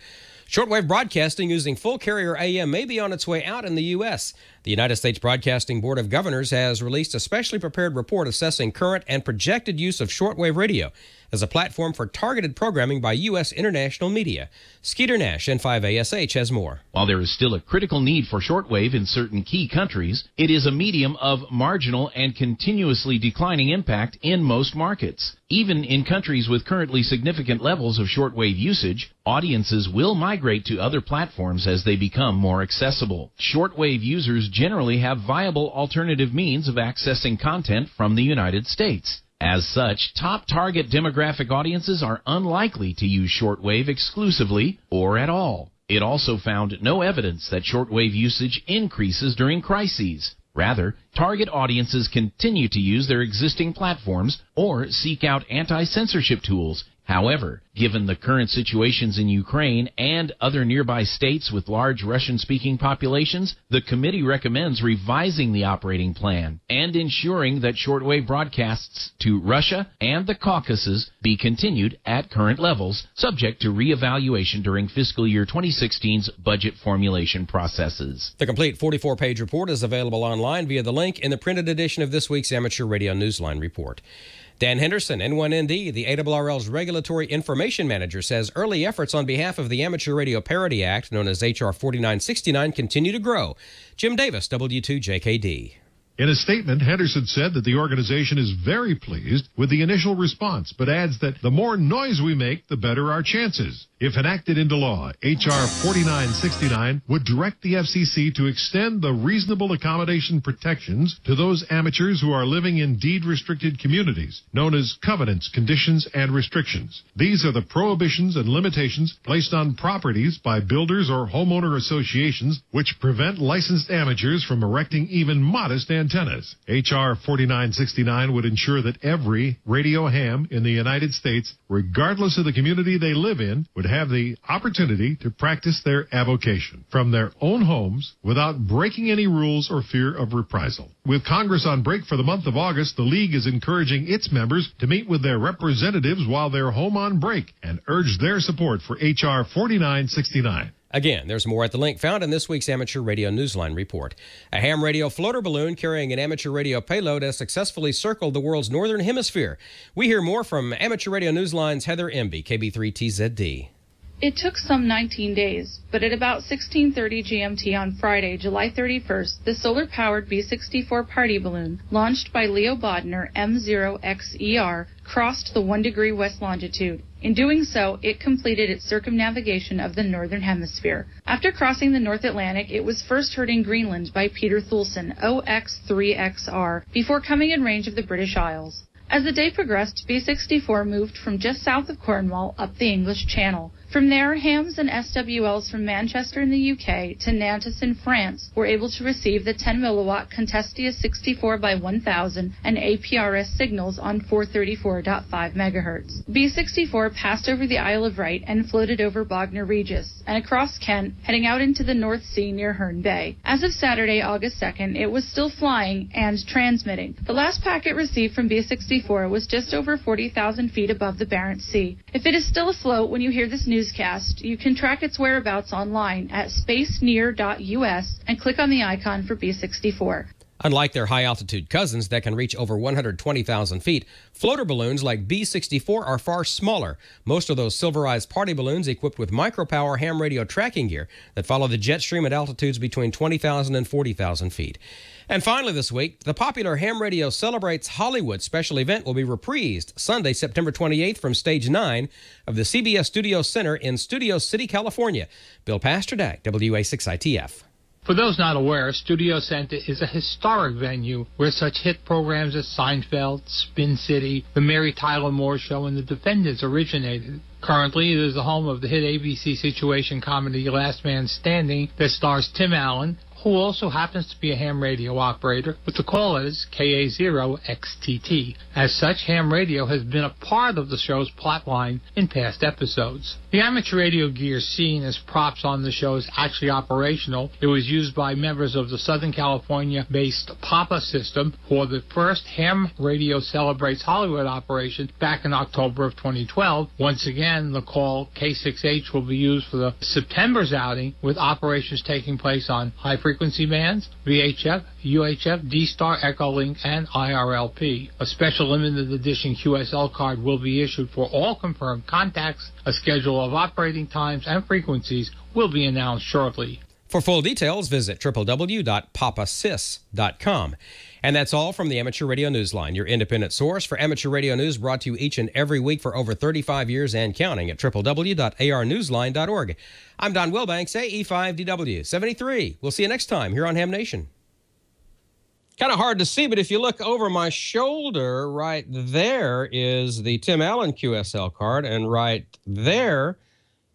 Shortwave broadcasting using full carrier AM may be on its way out in the U.S. The United States Broadcasting Board of Governors has released a specially prepared report assessing current and projected use of shortwave radio as a platform for targeted programming by U.S. international media. Skeeter Nash, N5ASH, has more. While there is still a critical need for shortwave in certain key countries, it is a medium of marginal and continuously declining impact in most markets. Even in countries with currently significant levels of shortwave usage, audiences will migrate to other platforms as they become more accessible. Shortwave users generally have viable alternative means of accessing content from the United States. As such, top target demographic audiences are unlikely to use shortwave exclusively or at all. It also found no evidence that shortwave usage increases during crises. Rather, target audiences continue to use their existing platforms or seek out anti-censorship tools. However, given the current situations in Ukraine and other nearby states with large Russian-speaking populations, the committee recommends revising the operating plan and ensuring that shortwave broadcasts to Russia and the Caucasus be continued at current levels, subject to reevaluation during fiscal year 2016's budget formulation processes. The complete 44-page report is available online via the link in the printed edition of this week's Amateur Radio Newsline Report. Dan Henderson, N1ND, the ARRL's Regulatory Information Manager, says early efforts on behalf of the Amateur Radio Parity Act, known as H.R. 4969, continue to grow. Jim Davis, W2JKD. In a statement, Henderson said that the organization is very pleased with the initial response, but adds that the more noise we make, the better our chances. If enacted into law, H.R. 4969 would direct the FCC to extend the reasonable accommodation protections to those amateurs who are living in deed-restricted communities, known as covenants, conditions, and restrictions. These are the prohibitions and limitations placed on properties by builders or homeowner associations which prevent licensed amateurs from erecting even modest antennas. H.R. 4969 would ensure that every radio ham in the United States, regardless of the community they live in, would have the opportunity to practice their avocation from their own homes without breaking any rules or fear of reprisal. With Congress on break for the month of August, the League is encouraging its members to meet with their representatives while they're home on break and urge their support for H.R. 4969. Again, there's more at the link found in this week's Amateur Radio Newsline Report. A ham radio floater balloon carrying an amateur radio payload has successfully circled the world's northern hemisphere. We hear more from Amateur Radio Newsline's Heather Emby, KB3TZD. It took some 19 days, but at about 16:30 GMT on Friday, July 31st, the solar-powered B-64 party balloon, launched by Leo Bodner M0XER, crossed the 1 degree west longitude. In doing so, it completed its circumnavigation of the northern hemisphere. After crossing the North Atlantic, it was first heard in Greenland by Peter Thulesen, OX3XR, before coming in range of the British Isles. As the day progressed, B-64 moved from just south of Cornwall up the English Channel. From there, hams and SWLs from Manchester in the UK to Nantes in France were able to receive the 10-milliwatt Contestia 64x1000 and APRS signals on 434.5 MHz. B-64 passed over the Isle of Wight and floated over Bognor Regis and across Kent, heading out into the North Sea near Herne Bay. As of Saturday, August 2nd, it was still flying and transmitting. The last packet received from B-64 was just over 40,000 feet above the Barents Sea. If it is still afloat when you hear this newscast, you can track its whereabouts online at spacenear.us and click on the icon for B-64. Unlike their high-altitude cousins that can reach over 120,000 feet, floater balloons like B-64 are far smaller. Most of those silverized party balloons equipped with micropower ham radio tracking gear that follow the jet stream at altitudes between 20,000 and 40,000 feet. And finally this week, the popular Ham Radio Celebrates Hollywood special event will be reprised Sunday, September 28th from Stage 9 of the CBS Studio Center in Studio City, California. Bill Pasternak, WA6ITF. For those not aware, Studio Center is a historic venue where such hit programs as Seinfeld, Spin City, The Mary Tyler Moore Show, and The Defenders originated. Currently, it is the home of the hit ABC situation comedy Last Man Standing that stars Tim Allen, who also happens to be a ham radio operator with the call is KA0XTT. As such, ham radio has been a part of the show's plotline in past episodes. The amateur radio gear seen as props on the show is actually operational. It was used by members of the Southern California-based Papa system for the first Ham Radio Celebrates Hollywood operation back in October of 2012. Once again, the call K6H will be used for the September's outing, with operations taking place on high-frequency bands, VHF, UHF, D-Star, Echolink, and IRLP. A special limited edition QSL card will be issued for all confirmed contacts. A schedule of operating times and frequencies will be announced shortly. For full details, visit www.papasys.com. And that's all from the Amateur Radio Newsline, your independent source for amateur radio news, brought to you each and every week for over 35 years and counting at www.arnewsline.org. I'm Don Wilbanks, AE5DW 73. We'll see you next time here on Ham Nation. Kind of hard to see, but if you look over my shoulder, right there is the Tim Allen QSL card, and right there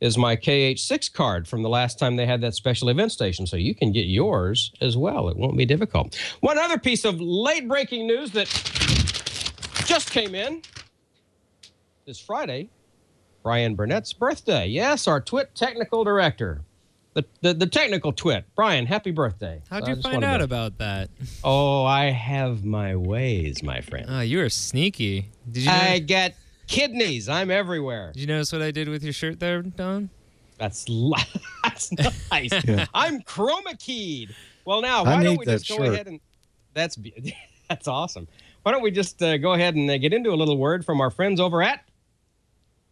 is my KH6 card from the last time they had that special event station, so you can get yours as well. It won't be difficult. One other piece of late-breaking news that just came in this Friday, Brian Burnett's birthday. Yes, our TWIT technical director. The technical TWIT. Brian, happy birthday. How'd you find out about that? Oh, I have my ways, my friend. Oh, you are sneaky. Did you know? I get kidneys. I'm everywhere. Did you notice what I did with your shirt there, Don? That's nice. Yeah. I'm chroma keyed. Well, now, why don't we just go ahead and... That's awesome. Why don't we just go ahead and get into a little word from our friends over at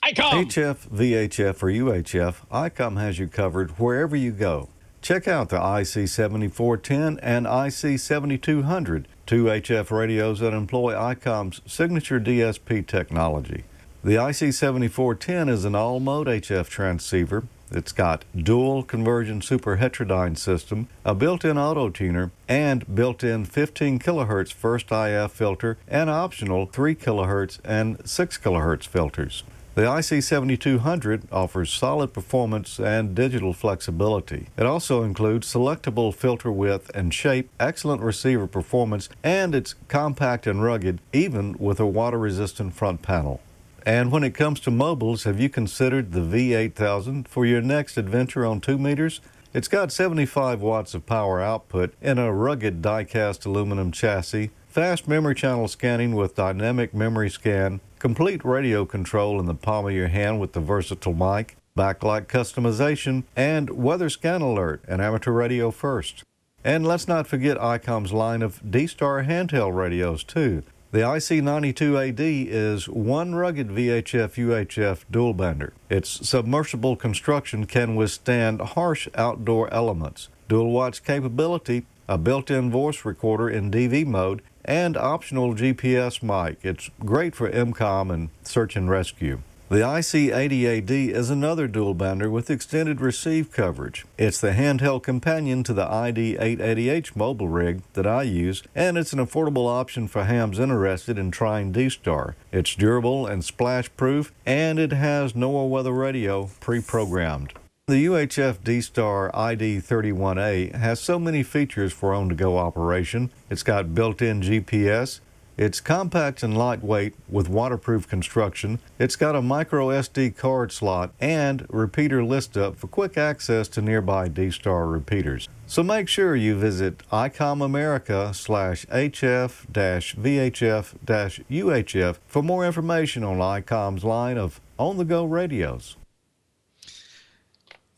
ICOM. HF, VHF, or UHF, ICOM has you covered wherever you go. Check out the IC7410 and IC7200, two HF radios that employ ICOM's signature DSP technology. The IC7410 is an all-mode HF transceiver. It's got dual conversion superheterodyne system, a built-in auto-tuner, and built-in 15 kHz first IF filter, and optional 3 kHz and 6 kHz filters. The IC7200 offers solid performance and digital flexibility. It also includes selectable filter width and shape, excellent receiver performance, and it's compact and rugged, even with a water-resistant front panel. And when it comes to mobiles, have you considered the V8000 for your next adventure on 2 meters? It's got 75 watts of power output in a rugged die-cast aluminum chassis, fast memory channel scanning with dynamic memory scan, complete radio control in the palm of your hand with the versatile mic, backlight customization, and weather scan alert and amateur radio first. And let's not forget ICOM's line of D-Star handheld radios too. The IC92AD is one rugged VHF-UHF dual bender. Its submersible construction can withstand harsh outdoor elements, dual watch capability, a built-in voice recorder in DV mode, and optional GPS mic. It's great for MCOM and search and rescue. The IC80AD is another dual bender with extended receive coverage. It's the handheld companion to the ID880H mobile rig that I use, and it's an affordable option for hams interested in trying D-Star. It's durable and splash-proof, and it has NOAA weather radio pre-programmed. The UHF D-Star ID31A has so many features for on-the-go operation. It's got built-in GPS. It's compact and lightweight with waterproof construction. It's got a micro SD card slot and repeater list up for quick access to nearby D-Star repeaters. So make sure you visit ICOM-America/HF-VHF-UHF for more information on ICOM's line of on-the-go radios.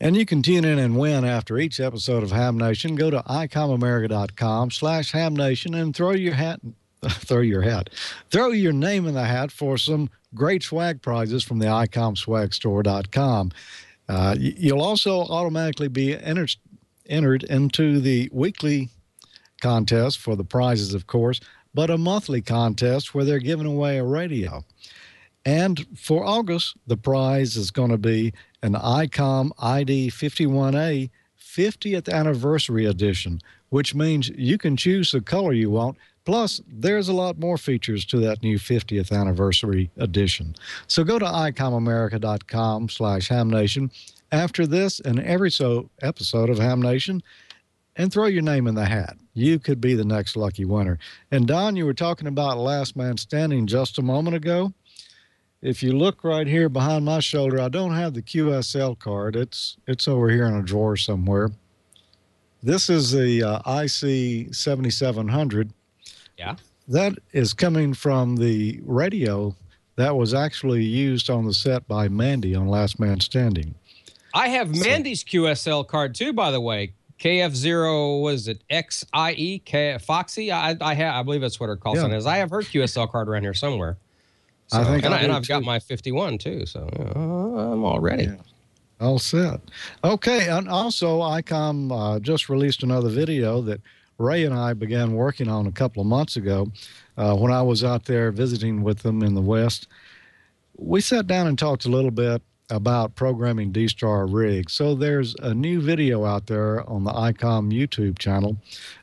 And you can tune in and win after each episode of Ham Nation. Go to ICOMAmerica.com/HamNation and throw your name in the hat for some great swag prizes from the ICOMSwagStore.com. You'll also automatically be entered into the weekly contest for the prizes, of course, but a monthly contest where they're giving away a radio. And for August, the prize is going to be an ICOM ID51A 50th Anniversary Edition, which means you can choose the color you want. Plus, there's a lot more features to that new 50th Anniversary Edition. So go to ICOMAmerica.com/HamNation. After this and every episode of Ham Nation, and throw your name in the hat. You could be the next lucky winner. And Don, you were talking about Last Man Standing just a moment ago. If you look right here behind my shoulder, I don't have the QSL card. It's over here in a drawer somewhere. This is the IC 7700. Yeah. That is coming from the radio that was actually used on the set by Mandy on Last Man Standing. I have Mandy's QSL card too, by the way. KF0, was it XIE, Foxy? I believe that's what her call sign is. I have her QSL card around here somewhere. So, and I've got my 51 too, so I'm all ready. Yeah. All set. Okay, and also ICOM just released another video that Ray and I began working on a couple of months ago when I was out there visiting with them in the West. We sat down and talked a little bit about programming D-Star rigs. So there's a new video out there on the ICOM YouTube channel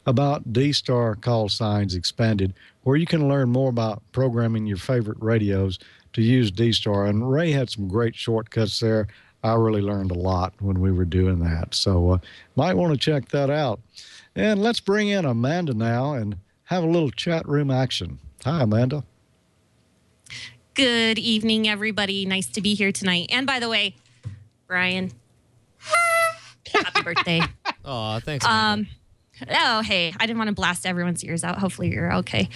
about D-Star call signs expanded, where you can learn more about programming your favorite radios to use D-Star. And Ray had some great shortcuts there. I really learned a lot when we were doing that. So might want to check that out. And let's bring in Amanda now and have a little chat room action. Hi, Amanda. Good evening, everybody. Nice to be here tonight. And by the way, Brian, happy birthday. Oh, thanks. Amanda. Oh, hey, I didn't want to blast everyone's ears out. Hopefully you're okay.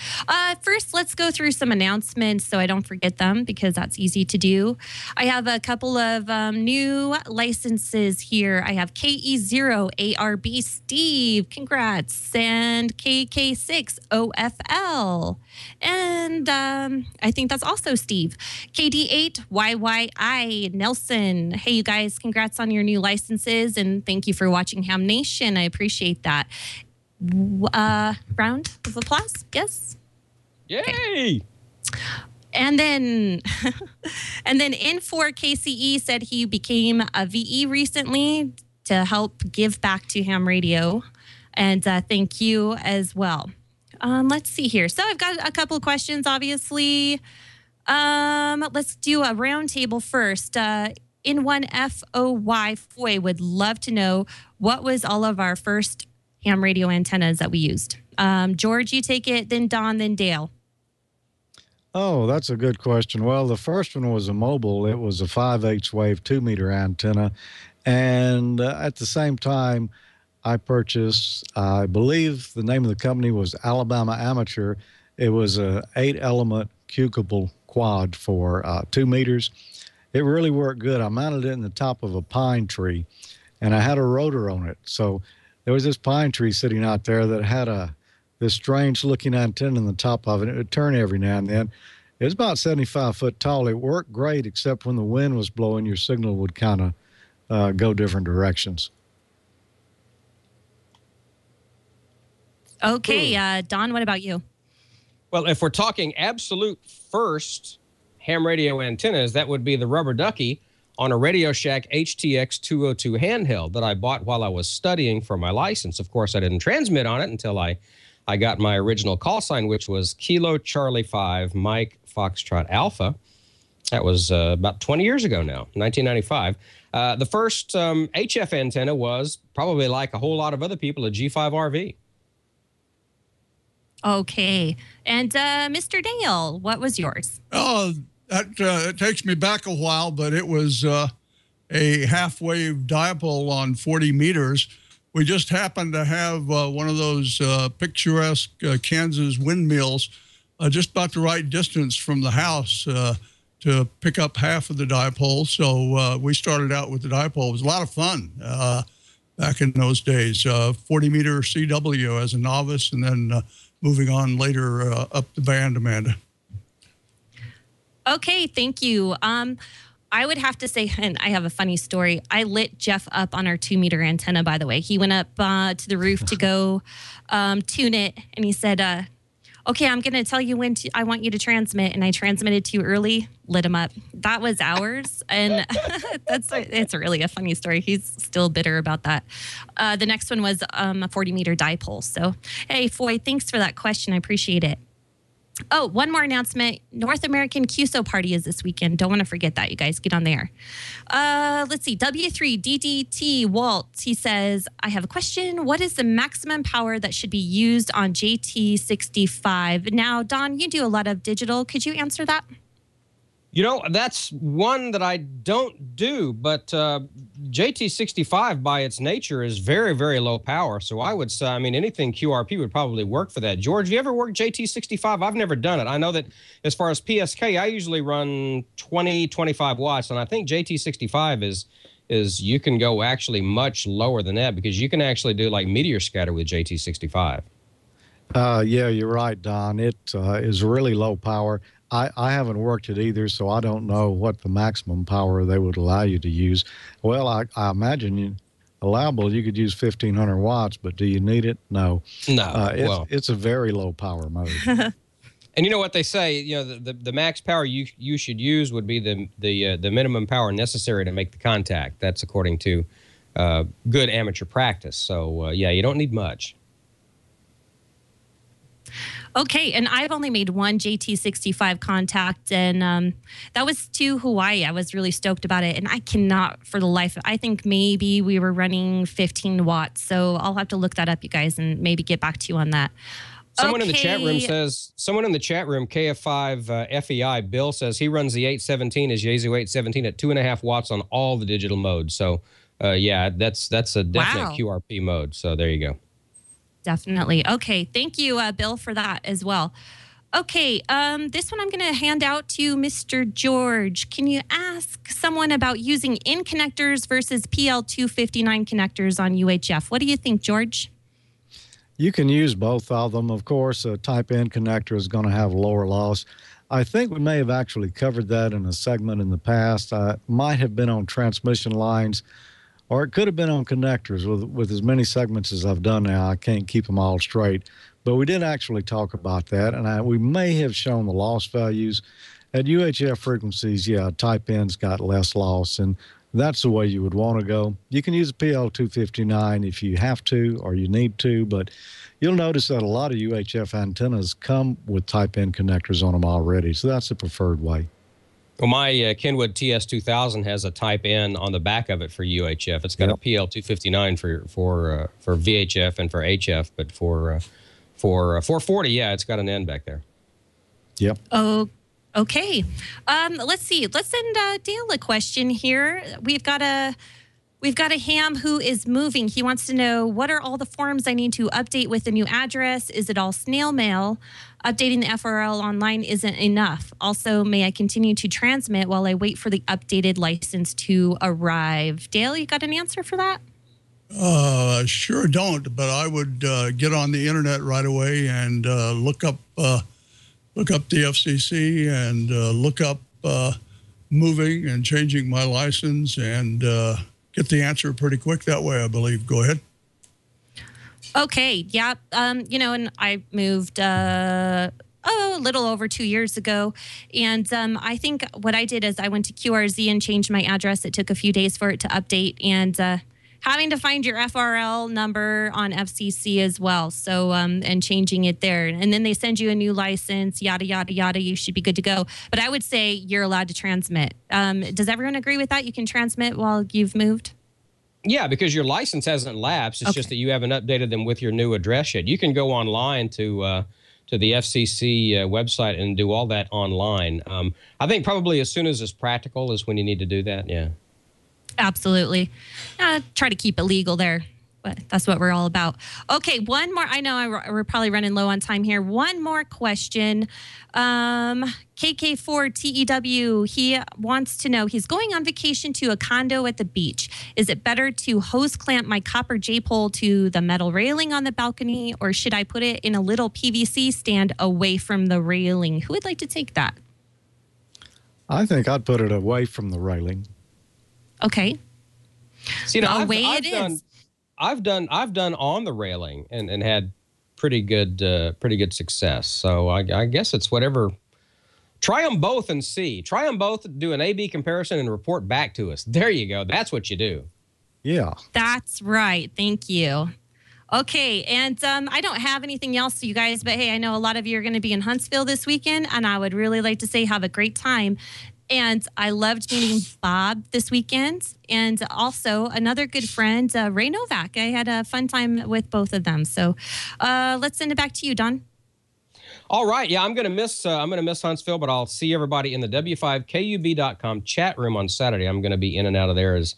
First, let's go through some announcements so I don't forget them, because that's easy to do. I have a couple of new licenses here. I have KE0 ARB Steve, congrats, and KK6 OFL. And I think that's also Steve. KD8 YYI Nelson. Hey, you guys, congrats on your new licenses, and thank you for watching Ham Nation. I appreciate that. Round of applause. Yes. Yay. Okay. And then N4 KCE said he became a VE recently to help give back to Ham Radio, and thank you as well. Let's see here. So I've got a couple of questions, obviously. Let's do a round table first. N1FOY Foy would love to know what was all of our first ham radio antennas that we used. George, you take it, then Don, then Dale. Oh, that's a good question. Well, the first one was a mobile. It was a 5/8 wave 2-meter antenna. And at the same time, I purchased, I believe the name of the company was Alabama Amateur. It was a 8-element cubable quad for 2 meters. It really worked good. I mounted it in the top of a pine tree, and I had a rotor on it. So there was this pine tree sitting out there that had this strange-looking antenna in the top of it. It would turn every now and then. It was about 75 foot tall. It worked great, except when the wind was blowing, your signal would kind of go different directions. Okay, Don, what about you? Well, if we're talking absolute first ham radio antennas, that would be the Rubber Ducky on a Radio Shack HTX 202 handheld that I bought while I was studying for my license. Of course, I didn't transmit on it until I got my original call sign, which was Kilo Charlie 5 Mike Foxtrot Alpha. That was about 20 years ago now, 1995. The first HF antenna was probably, like a whole lot of other people, a G5RV. Okay. And Mr. Dale, what was yours? Oh, that it takes me back a while, but it was a half-wave dipole on 40 meters. We just happened to have one of those picturesque Kansas windmills just about the right distance from the house to pick up half of the dipole. So we started out with the dipole. It was a lot of fun back in those days. 40-meter CW as a novice, and then moving on later up the band, Amanda. Okay, thank you. I would have to say, and I have a funny story. I lit Jeff up on our 2-meter antenna, by the way. He went up to the roof to go tune it, and he said, okay, I'm going to tell you when I want you to transmit, and I transmitted too early, lit him up. That was ours, and it's really a funny story. He's still bitter about that. The next one was a 40-meter dipole. So, hey, Foy, thanks for that question. I appreciate it. Oh, one more announcement. North American QSO party is this weekend. Don't want to forget that, you guys. Get on there. Let's see. W3DDT Walt, he says, I have a question. What is the maximum power that should be used on JT65? Now, Don, you do a lot of digital. Could you answer that? You know, that's one that I don't do, but JT65 by its nature is very, very low power. So I would say, I mean, anything QRP would probably work for that. George, you ever worked JT65? I've never done it. I know that as far as PSK, I usually run 20, 25 watts, and I think JT65 is you can go actually much lower than that because you can actually do like meteor scatter with JT65. Yeah, you're right, Don. It is really low power. I haven't worked it either, so I don't know what the maximum power they would allow you to use. Well, I imagine allowable you could use 1,500 watts, but do you need it? No. No. It's a very low power mode. And you know what they say? You know, the max power you should use would be the minimum power necessary to make the contact. That's according to good amateur practice. So yeah, you don't need much. Okay, and I've only made one JT65 contact, and that was to Hawaii. I was really stoked about it, and I cannot for the life. I think maybe we were running 15 watts, so I'll have to look that up, you guys, and maybe get back to you on that. Someone in the chat room says, KF5 FEI, Bill says he runs the 817, his Yaesu 817 at 2.5 watts on all the digital modes. So yeah, that's a definite QRP mode. So there you go. Definitely. Okay. Thank you, Bill, for that as well. Okay. This one I'm going to hand out to Mr. George. Can you ask someone about using in connectors versus PL259 connectors on UHF? What do you think, George? You can use both of them. Of course, a type N connector is going to have lower loss. I think we may have actually covered that in a segment in the past. Might have been on transmission lines, or it could have been on connectors. With as many segments as I've done now, I can't keep them all straight. But we did actually talk about that, and we may have shown the loss values. At UHF frequencies, yeah, type N's got less loss, and that's the way you would want to go. You can use a PL259 if you have to or you need to, but you'll notice that a lot of UHF antennas come with type N connectors on them already, so that's the preferred way. Well, my Kenwood TS2000 has a Type N on the back of it for UHF. It's got a PL259 for VHF and for HF, but for 440, yeah, it's got an N back there. Yep. Oh, okay. Let's see. Let's send Dale a question here. We've got a ham who is moving. He wants to know, what are all the forms I need to update with the new address? Is it all snail mail? Updating the FRL online isn't enough. Also, may I continue to transmit while I wait for the updated license to arrive? Dale, you got an answer for that? Sure don't, but I would get on the internet right away and look up the FCC and look up moving and changing my license and get the answer pretty quick that way, I believe. Go ahead. Okay. Yeah. You know, and I moved a little over 2 years ago. And I think what I did is I went to QRZ and changed my address. It took a few days for it to update, and having to find your FRL number on FCC as well. So, and changing it there. And then they send you a new license, yada, yada, yada. You should be good to go. But I would say you're allowed to transmit. Does everyone agree with that? You can transmit while you've moved? Yeah, because your license hasn't lapsed. It's just that you haven't updated them with your new address yet. You can go online to the FCC website and do all that online. I think probably as soon as it's practical is when you need to do that, yeah. Absolutely. Try to keep it legal there, but that's what we're all about. Okay, one more. I know we're probably running low on time here. One more question. KK4TEW, he wants to know, he's going on vacation to a condo at the beach. Is it better to hose clamp my copper J-pole to the metal railing on the balcony, or should I put it in a little PVC stand away from the railing? Who would like to take that? I think I'd put it away from the railing. Okay. See, I've done on the railing and had pretty good success. So I guess it's whatever. Try them both and see. Try them both, do an A/B comparison, and report back to us. There you go. That's what you do. Yeah. That's right. Thank you. Okay, and I don't have anything else, you guys, but hey, I know a lot of you are going to be in Huntsville this weekend, and I would really like to say have a great time. And I loved meeting Bob this weekend, and also another good friend, Ray Novak. I had a fun time with both of them. So let's send it back to you, Don. All right. Yeah, I'm gonna miss Huntsville, but I'll see everybody in the W5KUB.com chat room on Saturday. I'm gonna be in and out of there as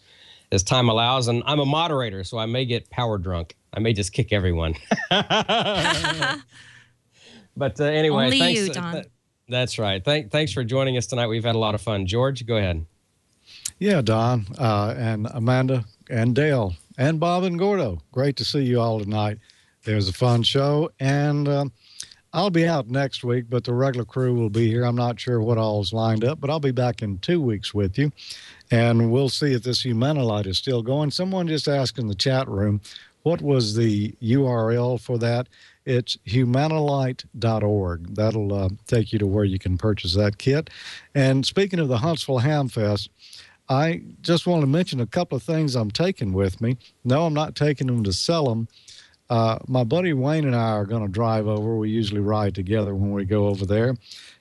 time allows, and I'm a moderator, so I may get power drunk. I may just kick everyone. But anyway, only thanks. You, Don. That's right. Thanks for joining us tonight. We've had a lot of fun. George, go ahead. Yeah, Don, and Amanda, and Dale, and Bob and Gordo. Great to see you all tonight. It was a fun show, and I'll be out next week, but the regular crew will be here. I'm not sure what all's lined up, but I'll be back in 2 weeks with you, and we'll see if this Humanilite is still going. Someone just asked in the chat room, what was the URL for that? It's humanilite.org. That'll take you to where you can purchase that kit. And speaking of the Huntsville Ham Fest, I just want to mention a couple of things I'm taking with me. No, I'm not taking them to sell them. My buddy Wayne and I are going to drive over. We usually ride together when we go over there.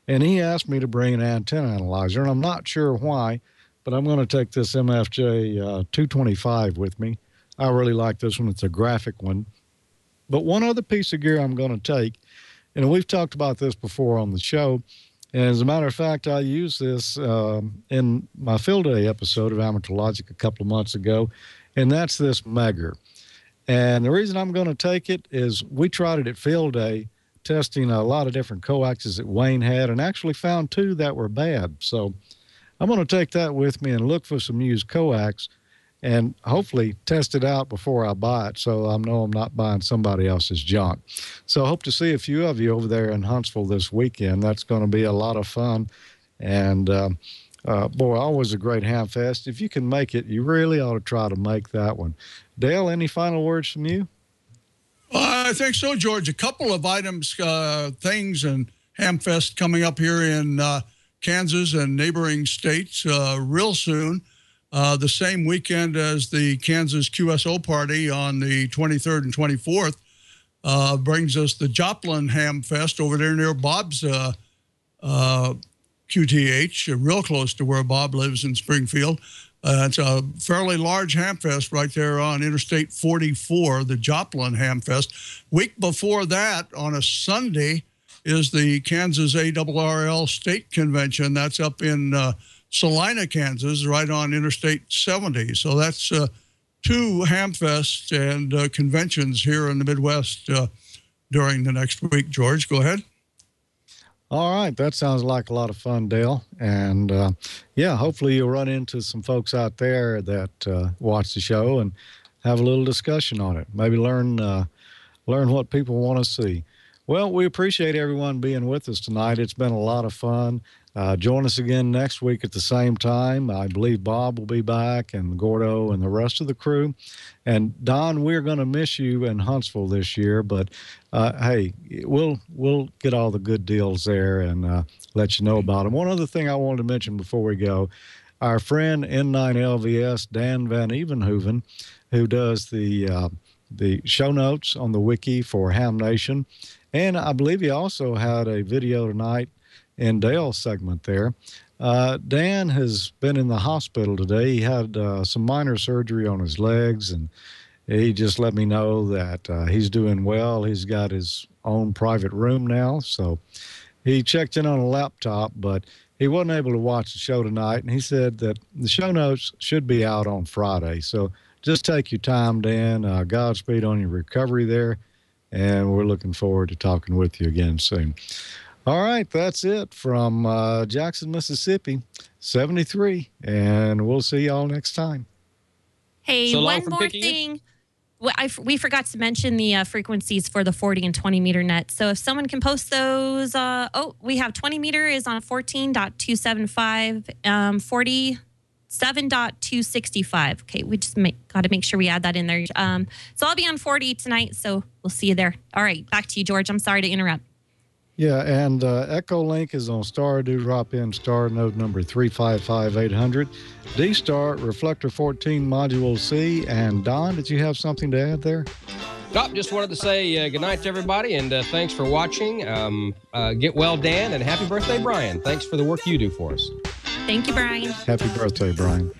And he asked me to bring an antenna analyzer, and I'm not sure why, but I'm going to take this MFJ 225 with me. I really like this one. It's a graphic one. But one other piece of gear I'm going to take, and we've talked about this before on the show, and as a matter of fact, I used this in my Field Day episode of Amateur Logic a couple of months ago, and that's this Megger. And the reason I'm going to take it is we tried it at Field Day, testing a lot of different coaxes that Wayne had, and actually found 2 that were bad. So I'm going to take that with me and look for some used coax and hopefully test it out before I buy it, so I know I'm not buying somebody else's junk. So I hope to see a few of you over there in Huntsville this weekend. That's going to be a lot of fun. And, boy, always a great ham fest. If you can make it, you really ought to try to make that one. Dale, any final words from you? I think so, George. A couple of items, things, and Hamfest coming up here in Kansas and neighboring states real soon. The same weekend as the Kansas QSO party on the 23rd and 24th brings us the Joplin Ham Fest over there near Bob's QTH, real close to where Bob lives in Springfield. It's a fairly large ham fest right there on Interstate 44, the Joplin Ham Fest. Week before that, on a Sunday, is the Kansas ARRL State Convention. That's up in Salina, Kansas, right on Interstate 70. So that's 2 Hamfests and conventions here in the Midwest during the next week. George, go ahead. All right. That sounds like a lot of fun, Dale. And, yeah, hopefully you'll run into some folks out there that watch the show and have a little discussion on it. Maybe learn what people want to see. Well, we appreciate everyone being with us tonight. It's been a lot of fun. Join us again next week at the same time. I believe Bob will be back, and Gordo and the rest of the crew. And Don, we're going to miss you in Huntsville this year, but hey, we'll get all the good deals there and let you know about them. One other thing I wanted to mention before we go, our friend N9LVS, Dan Van Evenhoven, who does the show notes on the wiki for Ham Nation, and I believe he also had a video tonight in Dale's segment there. Dan has been in the hospital today. He had some minor surgery on his legs, and he just let me know that he's doing well. He's got his own private room now, so he checked in on a laptop, but he wasn't able to watch the show tonight, and he said that the show notes should be out on Friday. So just take your time, Dan. Godspeed on your recovery there, and we're looking forward to talking with you again soon. All right, that's it from Jackson, Mississippi, 73, and we'll see y'all next time. Hey, So long one from more Picayune. thing. Well, we forgot to mention the frequencies for the 40 and 20 meter net. So if someone can post those, we have 20 meter is on 14.275, 47.265. Okay, we just got to make sure we add that in there. So I'll be on 40 tonight, so we'll see you there. All right, back to you, George. I'm sorry to interrupt. Yeah, and Echo Link is on Star Do Drop In Star node number 355800. D-Star Reflector 14 Module C. And Don, did you have something to add there? Just wanted to say good night to everybody, and thanks for watching. Get well, Dan, and happy birthday, Brian. Thanks for the work you do for us. Thank you, Brian. Happy birthday, Brian.